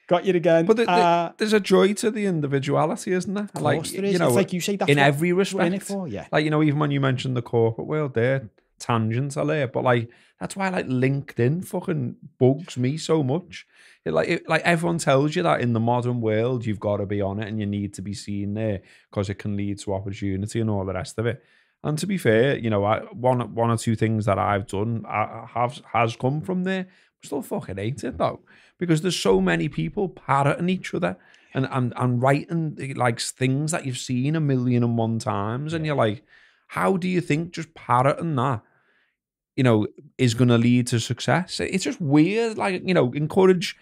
[SPEAKER 1] Got you again.
[SPEAKER 2] But there's a joy to the individuality, isn't there?
[SPEAKER 1] Of course there is. It's like you say, that's
[SPEAKER 2] in every respect.
[SPEAKER 1] In it for, yeah.
[SPEAKER 2] Like, even when you mentioned the corporate world there, tangents are there, but like that's why like LinkedIn fucking bugs me so much. Like everyone tells you that in the modern world you've got to be on it and you need to be seen there because it can lead to opportunity and all the rest of it. And to be fair, one or two things that I've done has come from there. I still fucking hate it though, because there's so many people parroting each other and writing like things that you've seen 1,000,001 times, and you're like, how do you think just parroting that, is going to lead to success? It's just weird. Like, encourage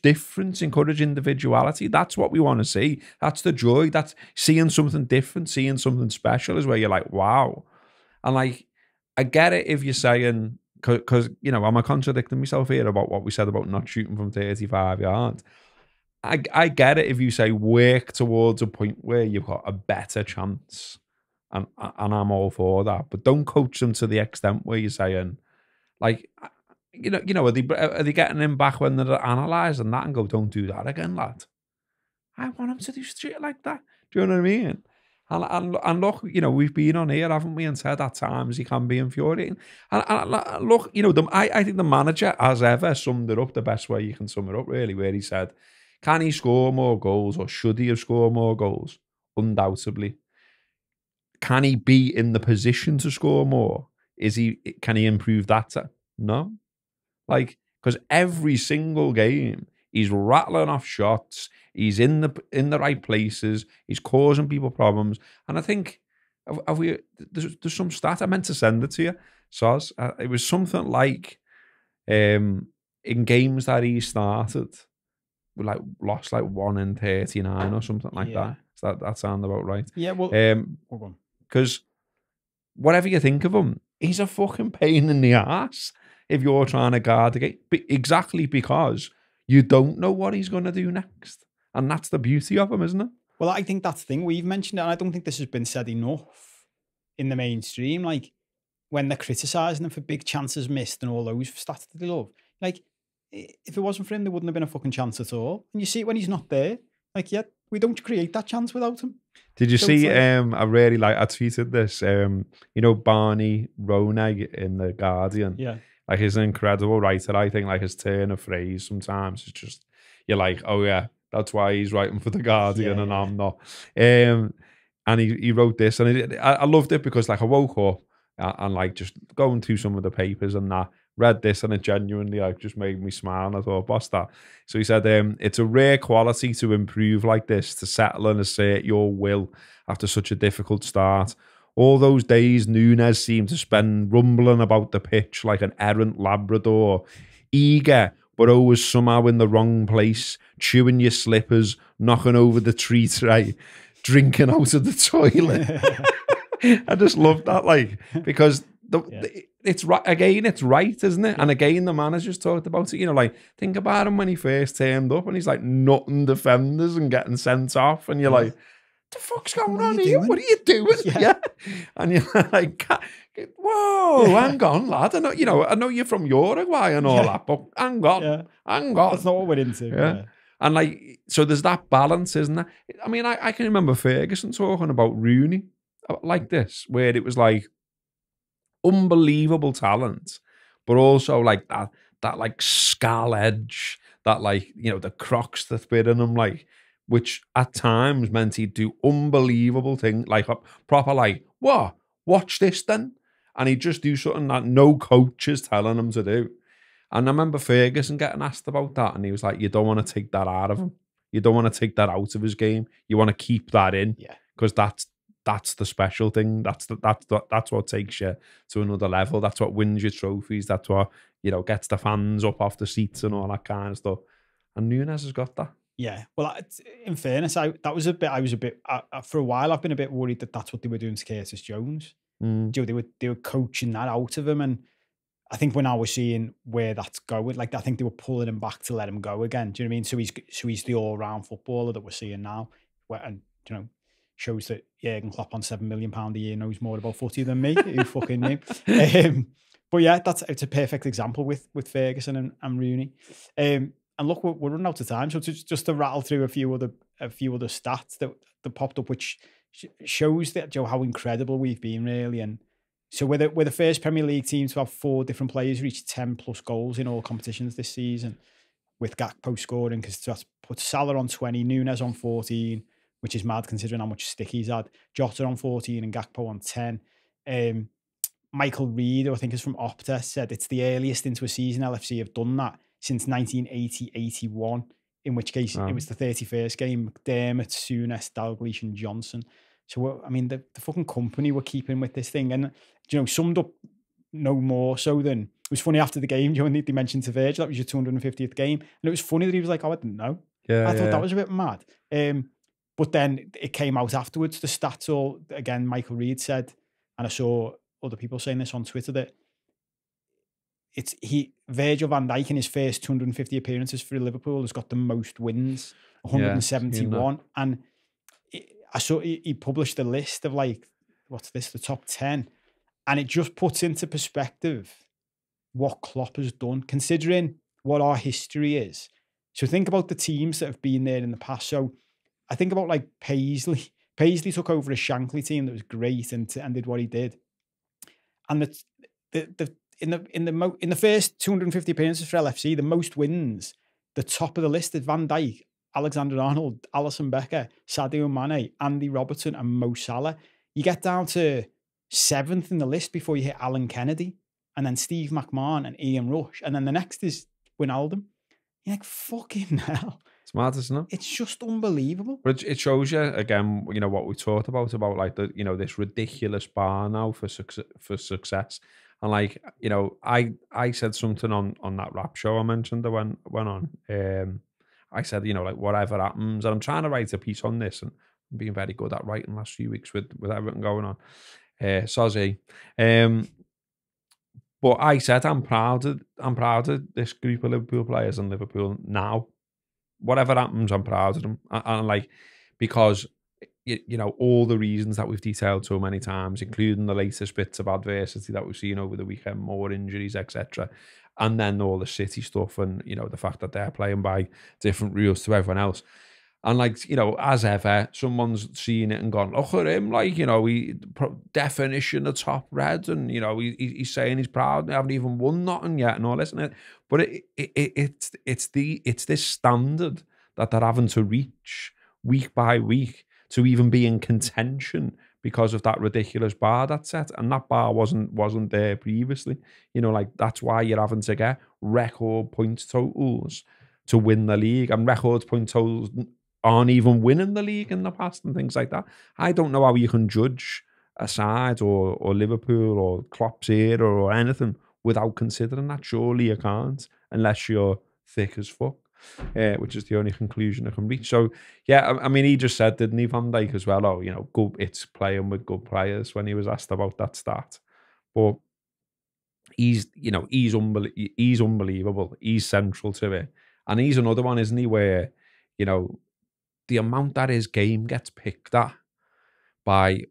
[SPEAKER 2] difference, encourage individuality. That's what we want to see. That's the joy. That's seeing something different, seeing something special is where you're like, wow. And like, I get it if you're saying, because, am I contradicting myself here about what we said about not shooting from 35 yards? I get it if you say work towards a point where you've got a better chance. And I'm all for that, but don't coach them to the extent where you're saying, like, are they getting him back when they're analysing that and go, don't do that again, lad? I want him to do shit like that. Do you know what I mean? And look, we've been on here, haven't we, and said at times he can be infuriating. And look, I think the manager, as ever, summed it up the best way you can sum it up, really, where he said, can he score more goals or should he have scored more goals? Undoubtedly. Can he be in the position to score more? Can he improve that? No. Like, because every single game, he's rattling off shots. He's in the right places. He's causing people problems. And I think, there's some stat, I meant to send it to you, Soz. It was something like, in games that he started, we lost 1 in 39 or something like that. So that sound about right?
[SPEAKER 1] Yeah, well,
[SPEAKER 2] because whatever you think of him, he's a fucking pain in the ass if you're trying to guard the gate. Exactly because you don't know what he's going to do next. And that's the beauty of him, isn't it?
[SPEAKER 1] Well, I think that's the thing. We've mentioned it, and I don't think this has been said enough in the mainstream. Like, when they're criticising him for big chances missed and all those stats that they love. Like, if it wasn't for him, there wouldn't have been a fucking chance at all. And you see it when he's not there. Like, we don't create that chance without him.
[SPEAKER 2] Did you see, I tweeted this, Barney Roneg in The Guardian?
[SPEAKER 1] Yeah.
[SPEAKER 2] Like, he's an incredible writer. I think, like, his turn of phrase sometimes is just, you're like, oh yeah, that's why he's writing for The Guardian and I'm not. And he wrote this, and I loved it because, like, I woke up and like just going through some of the papers and that, read this and it genuinely like just made me smile. And I thought, what's that? So he said, it's a rare quality to improve like this, to settle and assert your will after such a difficult start. All those days Nunez seemed to spend rumbling about the pitch like an errant Labrador, eager but always somehow in the wrong place, chewing your slippers, knocking over the tree tray, drinking out of the toilet. I just love that, like, because it's right again. It's right, isn't it? And again, the manager's talked about it. You know, like think about him when he first turned up, and he's like nutting defenders and getting sent off, and you're like, "The fuck's going on here? What are you doing?" Yeah, and you're like, "Whoa, hang on, lad. I know you're from Uruguay and all that, but hang on, hang on.
[SPEAKER 1] That's not what we're into." Yeah.
[SPEAKER 2] And like, so there's that balance, isn't there? I mean, I can remember Ferguson talking about Rooney like this, where it was like unbelievable talent, but also like that like skull edge, that like, the crocs that bit in him, like, which at times meant he'd do unbelievable things, like a proper like, what? Watch this then. And he'd just do something that no coach is telling him to do. And I remember Ferguson getting asked about that, and he was like, you don't want to take that out of him. You don't want to take that out of his game. You want to keep that in, because that's the special thing. That's what takes you to another level. That's what wins you trophies. That's what, gets the fans up off the seats and all that kind of stuff. And Nunez has got that.
[SPEAKER 1] Yeah. Well, in fairness, I was a bit for a while. I've been a bit worried that that's what they were doing to Curtis Jones. They were coaching that out of him, and I think when I was seeing where that's going, like I think they were pulling him back to let him go again. Do you know what I mean? So he's the all-round footballer that we're seeing now, and shows that Jurgen Klopp on £7 million a year knows more about footy than me. Who fucking knew? But yeah, it's a perfect example with Ferguson and Rooney. And look, we're running out of time, so just to rattle through a few other stats that popped up, which shows that how incredible we've been, really. And so we're the first Premier League team to have 4 different players reach 10 plus goals in all competitions this season, with Gakpo scoring, because that's put Salah on 20, Nunez on 14, which is mad considering how much stick he's had, Jota on 14 and Gakpo on 10. Michael Reed, who I think is from Opta, said it's the earliest into a season LFC have done that since 1980-81, in which case it was the 31st game, McDermott, Souness, Dalglish and Johnson. So, I mean, the fucking company we're keeping with this thing. And, summed up no more so than, it was funny after the game, when they mentioned to Virgil, that was your 250th game. And it was funny that he was like, oh, I didn't know. I thought that was a bit mad. But then it came out afterwards, the stats all, again, Michael Reed said, and I saw other people saying this on Twitter, that Virgil van Dijk in his first 250 appearances for Liverpool has got the most wins, 171. And I saw he published a list of like, what's this, the top 10. And it just puts into perspective what Klopp has done, considering what our history is. So think about the teams that have been there in the past. So I think about like Paisley. Paisley took over a Shankly team that was great and did what he did. And in the first 250 appearances for LFC, the most wins, the top of the list is Van Dijk, Alexander-Arnold, Alisson Becker, Sadio Mane, Andy Robertson and Mo Salah. You get down to 7th in the list before you hit Alan Kennedy, and then Steve McMahon and Ian Rush, and then the next is Wijnaldum. You're like, fucking hell.
[SPEAKER 2] It's mad, isn't it?
[SPEAKER 1] It's just unbelievable.
[SPEAKER 2] But it shows you, again, what we talked about like this ridiculous bar now for success. And like, I said something on that rap show I mentioned that went on. I said, like whatever happens, and I'm trying to write a piece on this, and I'm being very good at writing last few weeks with everything going on. Sozzy. But I said I'm proud of this group of Liverpool players and Liverpool now. Whatever happens, I'm proud of them. And like, because all the reasons that we've detailed so many times, including the latest bits of adversity that we've seen over the weekend, more injuries, etc. And then all the City stuff and, the fact that they're playing by different rules to everyone else. And like, as ever, someone's seen it and gone, look at him, like, he definition of top red, and, he's saying he's proud, they haven't even won nothing yet and all this and it. But it's this standard that they're having to reach week by week to even be in contention because of that ridiculous bar that's set, and that bar wasn't there previously. You know, like that's why you're having to get record point totals to win the league, and record point totals aren't even winning the league in the past and things like that. I don't know how you can judge a side or Liverpool or Klopp's era or anything without considering that. Surely you can't, unless you're thick as fuck, which is the only conclusion I can reach. So yeah, I mean, he just said, didn't he, Van Dijk as well? Oh, you know, good, it's playing with good players when he was asked about that stat. But he's, you know, he's unbelievable. He's central to it, and he's another one, isn't he? Where, you know, the amount that his game gets picked at by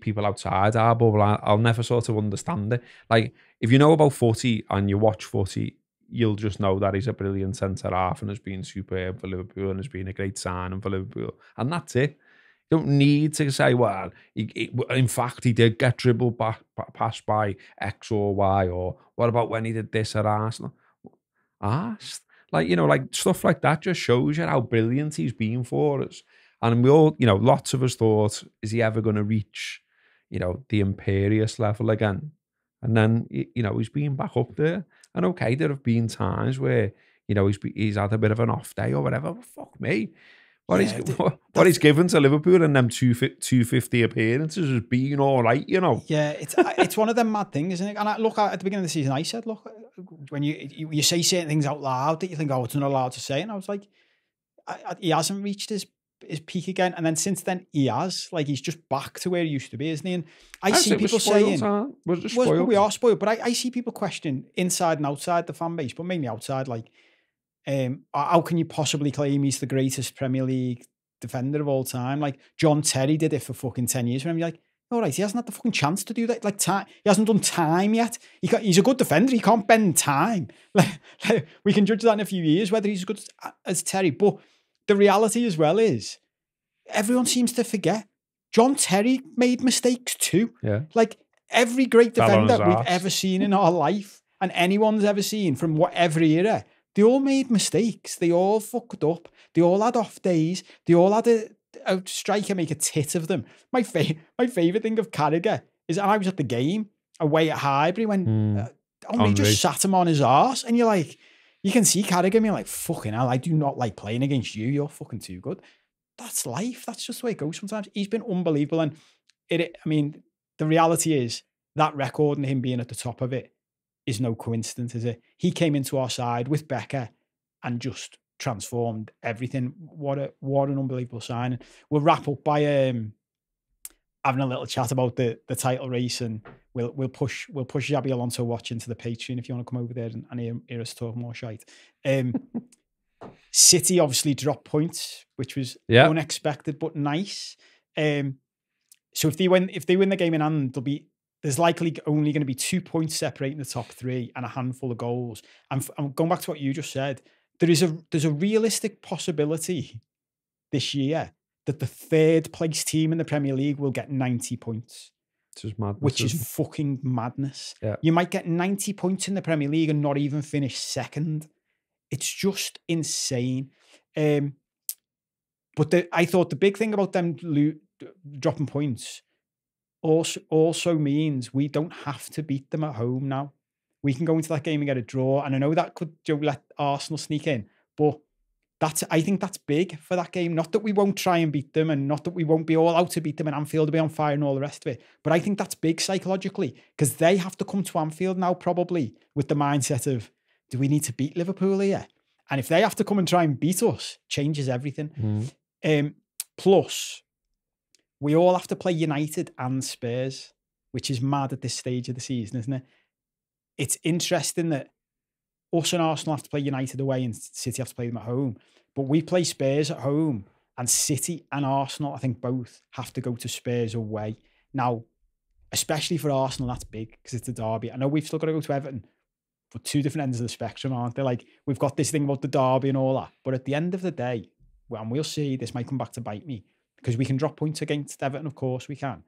[SPEAKER 2] people outside our bubble, I'll never sort of understand it. Like, if you know about footy and you watch footy, you'll just know that he's a brilliant centre half and has been superb for Liverpool and has been a great signing for Liverpool, and that's it. You don't need to say, well, in fact, he did get dribbled past by X or Y, or what about when he did this at Arsenal? Like, you know, like stuff like that just shows you how brilliant he's been for us. And we all, you know, lots of us thought, is he ever going to reach, you know, the imperious level again? And then, you know, he's been back up there. And okay, there have been times where, you know, he's had a bit of an off day or whatever. But fuck me. What he's given to Liverpool in them 250 appearances has been all right, you know.
[SPEAKER 1] Yeah, it's one of them mad things, isn't it? And look, at the beginning of the season, I said, look, when you say certain things out loud that you think, oh, it's not allowed to say, and I was like, he hasn't reached his peak again. And then since then, he has. Like, he's just back to where he used to be, isn't he? And I see people saying, we are spoiled, but I see people questioning inside and outside the fan base, but mainly outside, like, how can you possibly claim he's the greatest Premier League defender of all time? Like, John Terry did it for fucking 10 years for him. You're like, all right, he hasn't had the fucking chance to do that. Like, he hasn't done time yet. He's a good defender. He can't bend time. Like, we can judge that in a few years, whether he's as good as Terry. But the reality as well is, everyone seems to forget, John Terry made mistakes too.
[SPEAKER 2] Yeah.
[SPEAKER 1] Like, every great defender we've ever seen in our life, and anyone's ever seen from whatever era, they all made mistakes. They all fucked up. They all had off days. They all had a striker make a tit of them. My favourite thing of Carragher is, I was at the game away at Highbury when Henry just sat him on his arse, and you're like, you can see Carragher being like, fucking hell, I do not like playing against you. You're fucking too good. That's life. That's just the way it goes sometimes. He's been unbelievable. And I mean, the reality is that record and him being at the top of it is no coincidence, is it? He came into our side with Becker and just transformed everything. What an unbelievable signing. We'll wrap up by having a little chat about the title race, and we'll push Xabi Alonso watch into the Patreon if you want to come over there and hear us talk more shite. City obviously dropped points, which was unexpected but nice. So if they win the game in hand, there's likely only going to be 2 points separating the top three and a handful of goals. And going back to what you just said, there's a realistic possibility this year that the third place team in the Premier League will get 90 points. Which is fucking madness.
[SPEAKER 2] Yeah.
[SPEAKER 1] You might get 90 points in the Premier League and not even finish second. It's just insane. But I thought the big thing about them dropping points also means we don't have to beat them at home now. We can go into that game and get a draw. And I know that could let Arsenal sneak in, but I think that's big for that game. Not that we won't try and beat them, and not that we won't be all out to beat them and Anfield will be on fire and all the rest of it. But I think that's big psychologically, because they have to come to Anfield now probably with the mindset of, do we need to beat Liverpool here? And if they have to come and try and beat us, changes everything. Plus, we all have to play United and Spurs, which is mad at this stage of the season, isn't it? It's interesting that us and Arsenal have to play United away and City have to play them at home. But we play Spurs at home, and City and Arsenal, I think both, have to go to Spurs away. Now, especially for Arsenal, that's big because it's a derby. I know we've still got to go to Everton, but two different ends of the spectrum, aren't they? Like, we've got this thing about the derby and all that. But at the end of the day, and we'll see, this might come back to bite me, because we can drop points against Everton, of course we can.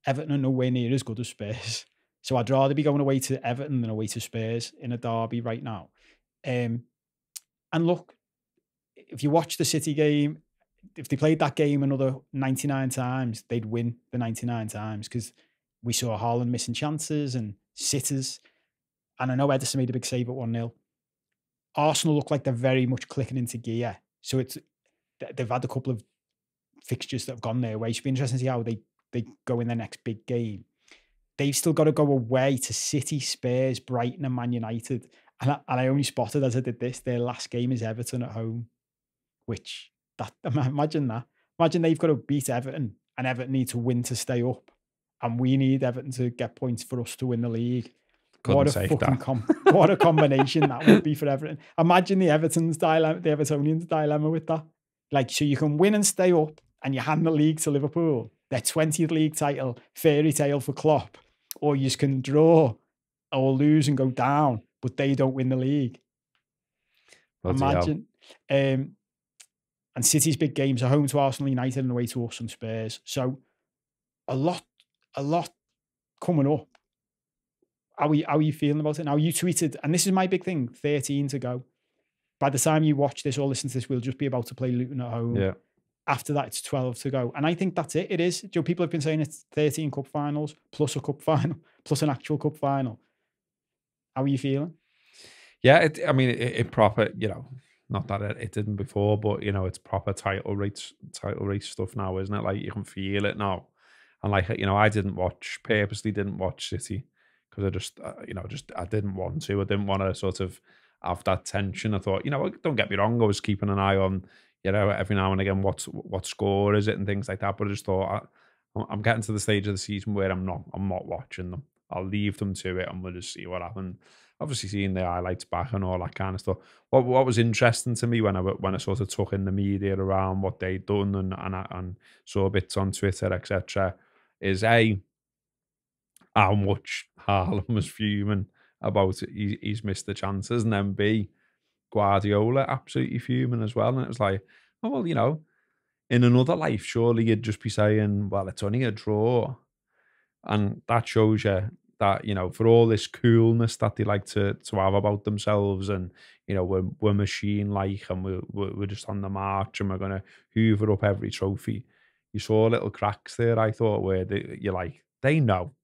[SPEAKER 1] Everton are nowhere near as good as Spurs. So I'd rather be going away to Everton than away to Spurs in a derby right now. And look, if you watch the City game, if they played that game another 99 times, they'd win the 99 times because we saw Haaland missing chances and sitters. And I know Ederson made a big save at 1-0. Arsenal look like they're very much clicking into gear. So they've had a couple of fixtures that have gone their way. It should be interesting to see how they go in their next big game. They've still got to go away to City, Spurs, Brighton and Man United. And I only spotted as I did this, their last game is Everton at home, which, imagine that. Imagine they've got to beat Everton and Everton need to win to stay up. And we need Everton to get points for us to win the league. What a combination that would be for Everton. Imagine the Evertonians' dilemma with that. Like, so you can win and stay up and you hand the league to Liverpool, their 20th league title, fairy tale for Klopp, or you just can draw or lose and go down, but they don't win the league. Imagine. And City's big games are home to Arsenal, United and away to us and Spurs. So a lot coming up. How are you feeling about it now? You tweeted, and this is my big thing, 13 to go. By the time you watch this or listen to this, we'll just be about to play Luton at home.
[SPEAKER 2] Yeah.
[SPEAKER 1] After that, it's 12 to go. And I think that's it. It is. Joe, people have been saying it's 13 cup finals, plus a cup final, plus an actual cup final. How are you feeling?
[SPEAKER 2] Yeah, it proper, not that it didn't before, but, it's proper title race stuff now, isn't it? Like, you can feel it now. And like, I purposely didn't watch City because I didn't want to. I didn't want to sort of have that tension. I thought, don't get me wrong, I was keeping an eye on, every now and again, what score is it and things like that. But I just thought, I'm getting to the stage of the season where I'm not watching them. I'll leave them to it and we'll just see what happens. Obviously seeing the highlights back and all that kind of stuff. What was interesting to me when I sort of took in the media around what they'd done and saw bits on Twitter, etc., is how much Haaland was fuming about he's missed the chances, and then B, Guardiola absolutely fuming as well. And it was like, oh, well, in another life, surely you'd just be saying, well, it's only a draw. And that shows you that, for all this coolness that they like to have about themselves and, we're machine-like and we're just on the march and we're going to hoover up every trophy. You saw little cracks there, I thought, where you're like, they know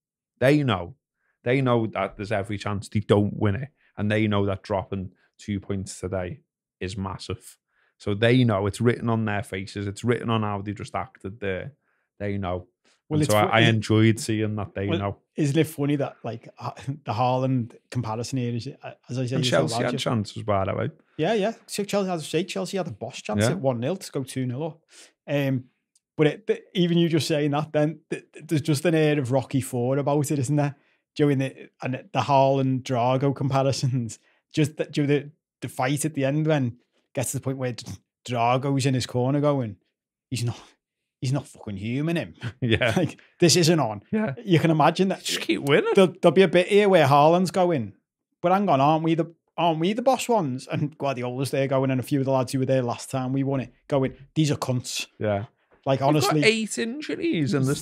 [SPEAKER 2] that there's every chance they don't win it. And they know that dropping 2 points today is massive. So they know, it's written on their faces. It's written on how they just acted there. They know. Well, so I enjoyed seeing that they know.
[SPEAKER 1] Isn't it funny that like the Haaland comparison here is, as I say,
[SPEAKER 2] and Chelsea had chances, by the way.
[SPEAKER 1] Yeah. So Chelsea had a boss chance at 1-0 to go 2-0 up. But even you just saying that, then there's just an air of Rocky IV about it, isn't there? Joe, the Haaland Drago comparisons, just that the fight at the end when it gets to the point where Drago's in his corner going, he's not fucking human, him.
[SPEAKER 2] Yeah.
[SPEAKER 1] Like, this isn't on.
[SPEAKER 2] Yeah.
[SPEAKER 1] You can imagine that.
[SPEAKER 2] Just keep winning.
[SPEAKER 1] There'll be a bit here where Haaland's going, but hang on, aren't we the boss ones? And Guardiola's there going, and a few of the lads who were there last time we won it, going, these are cunts.
[SPEAKER 2] Yeah.
[SPEAKER 1] Like, honestly.
[SPEAKER 2] Got 8 injuries and they're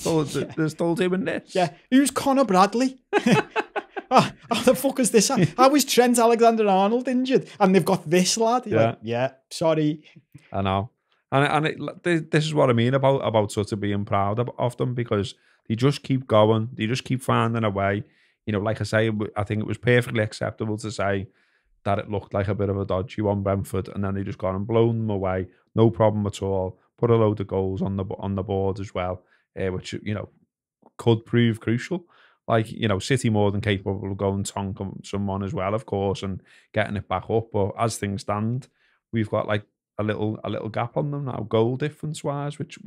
[SPEAKER 2] still doing this.
[SPEAKER 1] Yeah. Who's Conor Bradley? How the fuck is this? How is Trent Alexander-Arnold injured? And they've got this lad. You're like, yeah, sorry.
[SPEAKER 2] I know. And this is what I mean about sort of being proud of them, because they just keep going. They just keep finding a way. Like I say, I think it was perfectly acceptable to say that it looked like a bit of a dodgy one, Brentford, and then they just got and blown them away. No problem at all. Put a load of goals on the board as well, which, could prove crucial. Like, City more than capable of going tonk on someone as well, of course, and getting it back up. But as things stand, we've got like a little gap on them now, goal difference wise, which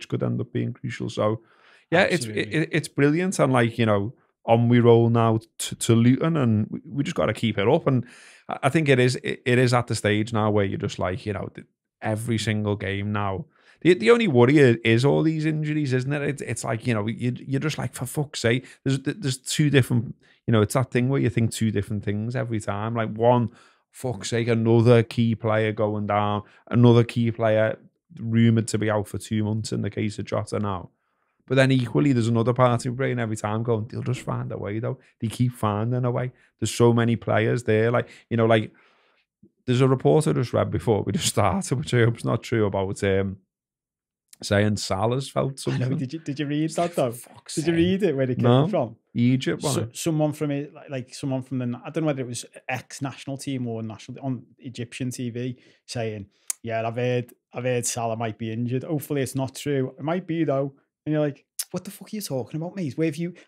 [SPEAKER 2] could end up being crucial. So yeah, it's brilliant. And like, on we roll now to Luton, and we just got to keep it up. And I think it is at the stage now where you're just like, every single game now. The only worry is all these injuries, isn't it? It's like, you're just like, for fuck's sake, there's two different, it's that thing where you think two different things every time. Like, one, fuck's sake, another key player going down, another key player rumoured to be out for 2 months in the case of Jota now. But then equally, there's another part of your brain every time going, they'll just find a way though. They keep finding a way. There's so many players there. Like, there's a report I just read before we just started, which I hope is not true, about saying Salah's felt
[SPEAKER 1] I know,
[SPEAKER 2] something.
[SPEAKER 1] did you read that though?
[SPEAKER 2] Fuck's
[SPEAKER 1] Did you
[SPEAKER 2] sake.
[SPEAKER 1] read it where it came
[SPEAKER 2] No.
[SPEAKER 1] from?
[SPEAKER 2] Egypt, wasn't it?
[SPEAKER 1] Someone from it, like someone from the, I don't know whether it was ex-national team or national on Egyptian TV saying, yeah, I've heard Salah might be injured. Hopefully it's not true. It might be though. And you're like, what the fuck are you talking about, mate?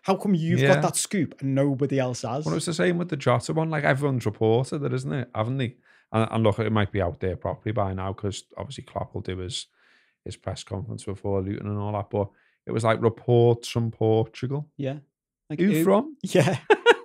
[SPEAKER 1] How come you've got that scoop and nobody else has?
[SPEAKER 2] Well, it was the same with the Jota one. Like, everyone's reported it, isn't it? Haven't they? And look, it might be out there properly by now because obviously Klopp will do his press conference before Luton and all that. But it was like reports from Portugal.
[SPEAKER 1] Yeah. Like,
[SPEAKER 2] who from?
[SPEAKER 1] Yeah.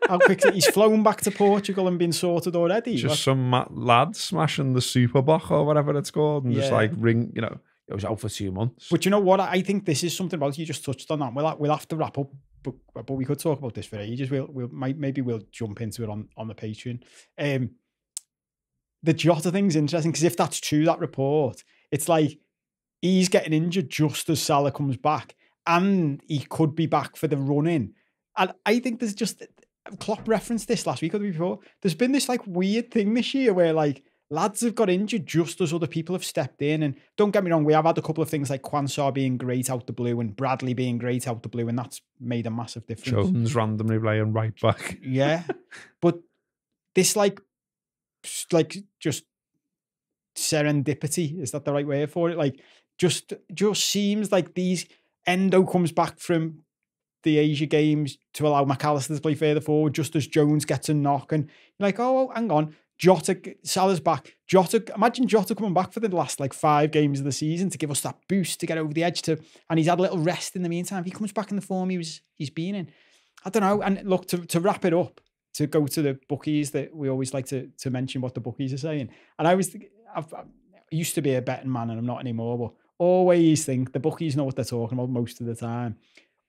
[SPEAKER 1] How quickly he's flown back to Portugal and been sorted already.
[SPEAKER 2] Just some lad smashing the Super Bock or whatever it's called, and just like ring, it was out for 2 months.
[SPEAKER 1] But you know what? I think this is something about, you just touched on that. We'll have to wrap up, but we could talk about this for ages. Maybe we'll jump into it on the Patreon. The Jota thing's interesting because if that's true, that report, it's like he's getting injured just as Salah comes back, and he could be back for the run-in. And I think there's just, Klopp referenced this last week or the week before. There's been this like weird thing this year where like lads have got injured just as other people have stepped in. And don't get me wrong, we have had a couple of things like Quansah being great out the blue and Bradley being great out the blue, and that's made a massive difference.
[SPEAKER 2] Jones randomly playing right back.
[SPEAKER 1] Yeah. But this like just serendipity, is that the right word for it? Like just seems like Endo comes back from the Asia games to allow McAllister to play further forward just as Jones gets a knock, and you're like, oh, hang on, Salah's back. Imagine Jota coming back for the last like 5 games of the season to give us that boost to get over the edge and he's had a little rest in the meantime. If he comes back in the form he's been in, I don't know. And look, to wrap it up, to go to the bookies, that we always like to mention what the bookies are saying. And I used to be a betting man and I'm not anymore, but always think the bookies know what they're talking about most of the time.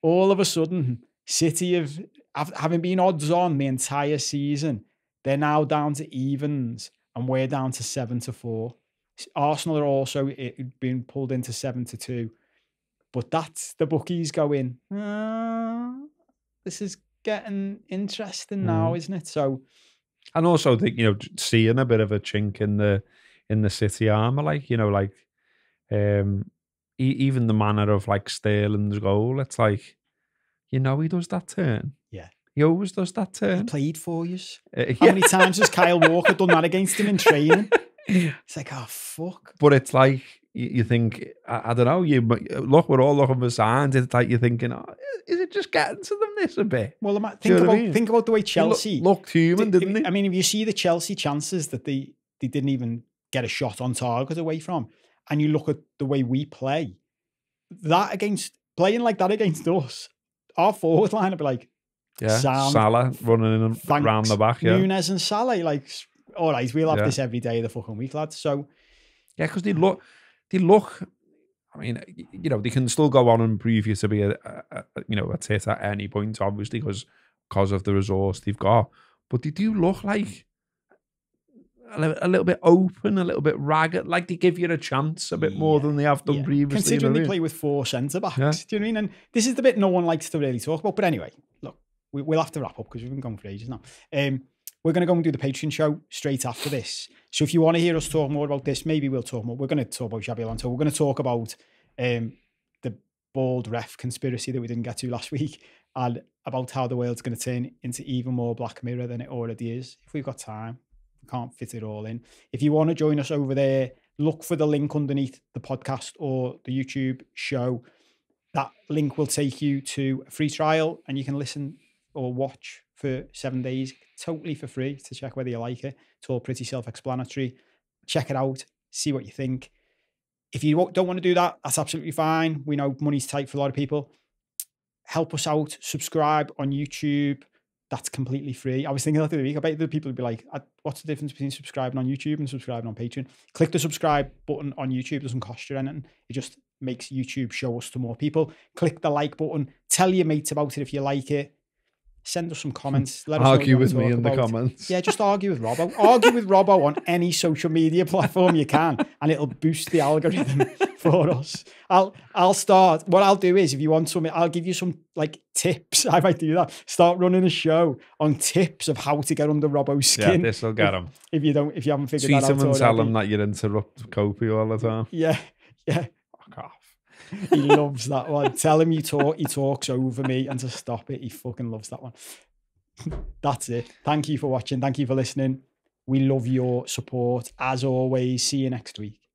[SPEAKER 1] All of a sudden, City having been odds on the entire season, they're now down to evens and we're down to 7-4. Arsenal are also being pulled into 7-2. But that's the bookies going, this is getting interesting now, isn't it? So,
[SPEAKER 2] and also think, seeing a bit of a chink in the City armour, like, even the manner of like Sterling's goal, it's like, he does that turn.
[SPEAKER 1] Yeah.
[SPEAKER 2] He always does that turn.
[SPEAKER 1] He played for you. How many times has Kyle Walker done that against him in training? It's like, oh, fuck.
[SPEAKER 2] But it's like, you think, I don't know, we're all looking for signs. It's like you're thinking, is it just getting to them this a bit?
[SPEAKER 1] Well, think about the way Chelsea
[SPEAKER 2] looked human, didn't they?
[SPEAKER 1] I mean, if you see the Chelsea chances that they didn't even get a shot on target away from, and you look at the way we play, playing like that against us, our forward line would be like,
[SPEAKER 2] Salah running in around the back,
[SPEAKER 1] Nunez and Salah, like, all right, we'll have this every day of the fucking week, lads. So,
[SPEAKER 2] yeah, because they look. I mean, they can still go on and prove you to be a tit at any point, obviously, because of the resource they've got. But they do look like a little bit open, a little bit ragged, like they give you a chance a bit more than they have done previously.
[SPEAKER 1] Considering they play with 4 centre-backs, do you know what I mean? And this is the bit no one likes to really talk about. But anyway, look, we'll have to wrap up because we've been going for ages now. We're going to go and do the Patreon show straight after this. So if you want to hear us talk more about this, maybe we'll talk more. We're going to talk about Xabi Alonso. We're going to talk about the bald ref conspiracy that we didn't get to last week, and about how the world's going to turn into even more Black Mirror than it already is. If we've got time, we can't fit it all in. If you want to join us over there, look for the link underneath the podcast or the YouTube show. That link will take you to a free trial, and you can listen or watch for 7 days, totally for free, to check whether you like it. It's all pretty self-explanatory. Check it out, see what you think. If you don't want to do that, that's absolutely fine. We know money's tight for a lot of people. Help us out, subscribe on YouTube. That's completely free. I was thinking that the other week, I bet the people would be like, what's the difference between subscribing on YouTube and subscribing on Patreon? Click the subscribe button on YouTube. It doesn't cost you anything. It just makes YouTube show us to more people. Click the like button. Tell your mates about it if you like it. Send us some comments. Let us
[SPEAKER 2] argue
[SPEAKER 1] know
[SPEAKER 2] with me in the comments.
[SPEAKER 1] Yeah, just argue with Robbo. Argue with Robbo on any social media platform you can, and it'll boost the algorithm for us. I'll start. What I'll do is, if you want something, I'll give you some like tips. I might do that. Start running a show on tips of how to get under Robbo's skin.
[SPEAKER 2] Yeah, this will get him.
[SPEAKER 1] If you haven't figured
[SPEAKER 2] Tweet
[SPEAKER 1] that out
[SPEAKER 2] him and tell him that you interrupt Kopi all the time.
[SPEAKER 1] Yeah.
[SPEAKER 2] Fuck off.
[SPEAKER 1] He loves that one. Tell him he talks over me, and to stop it, he fucking loves that one. That's it. Thank you for watching. Thank you for listening. We love your support. As always, see you next week.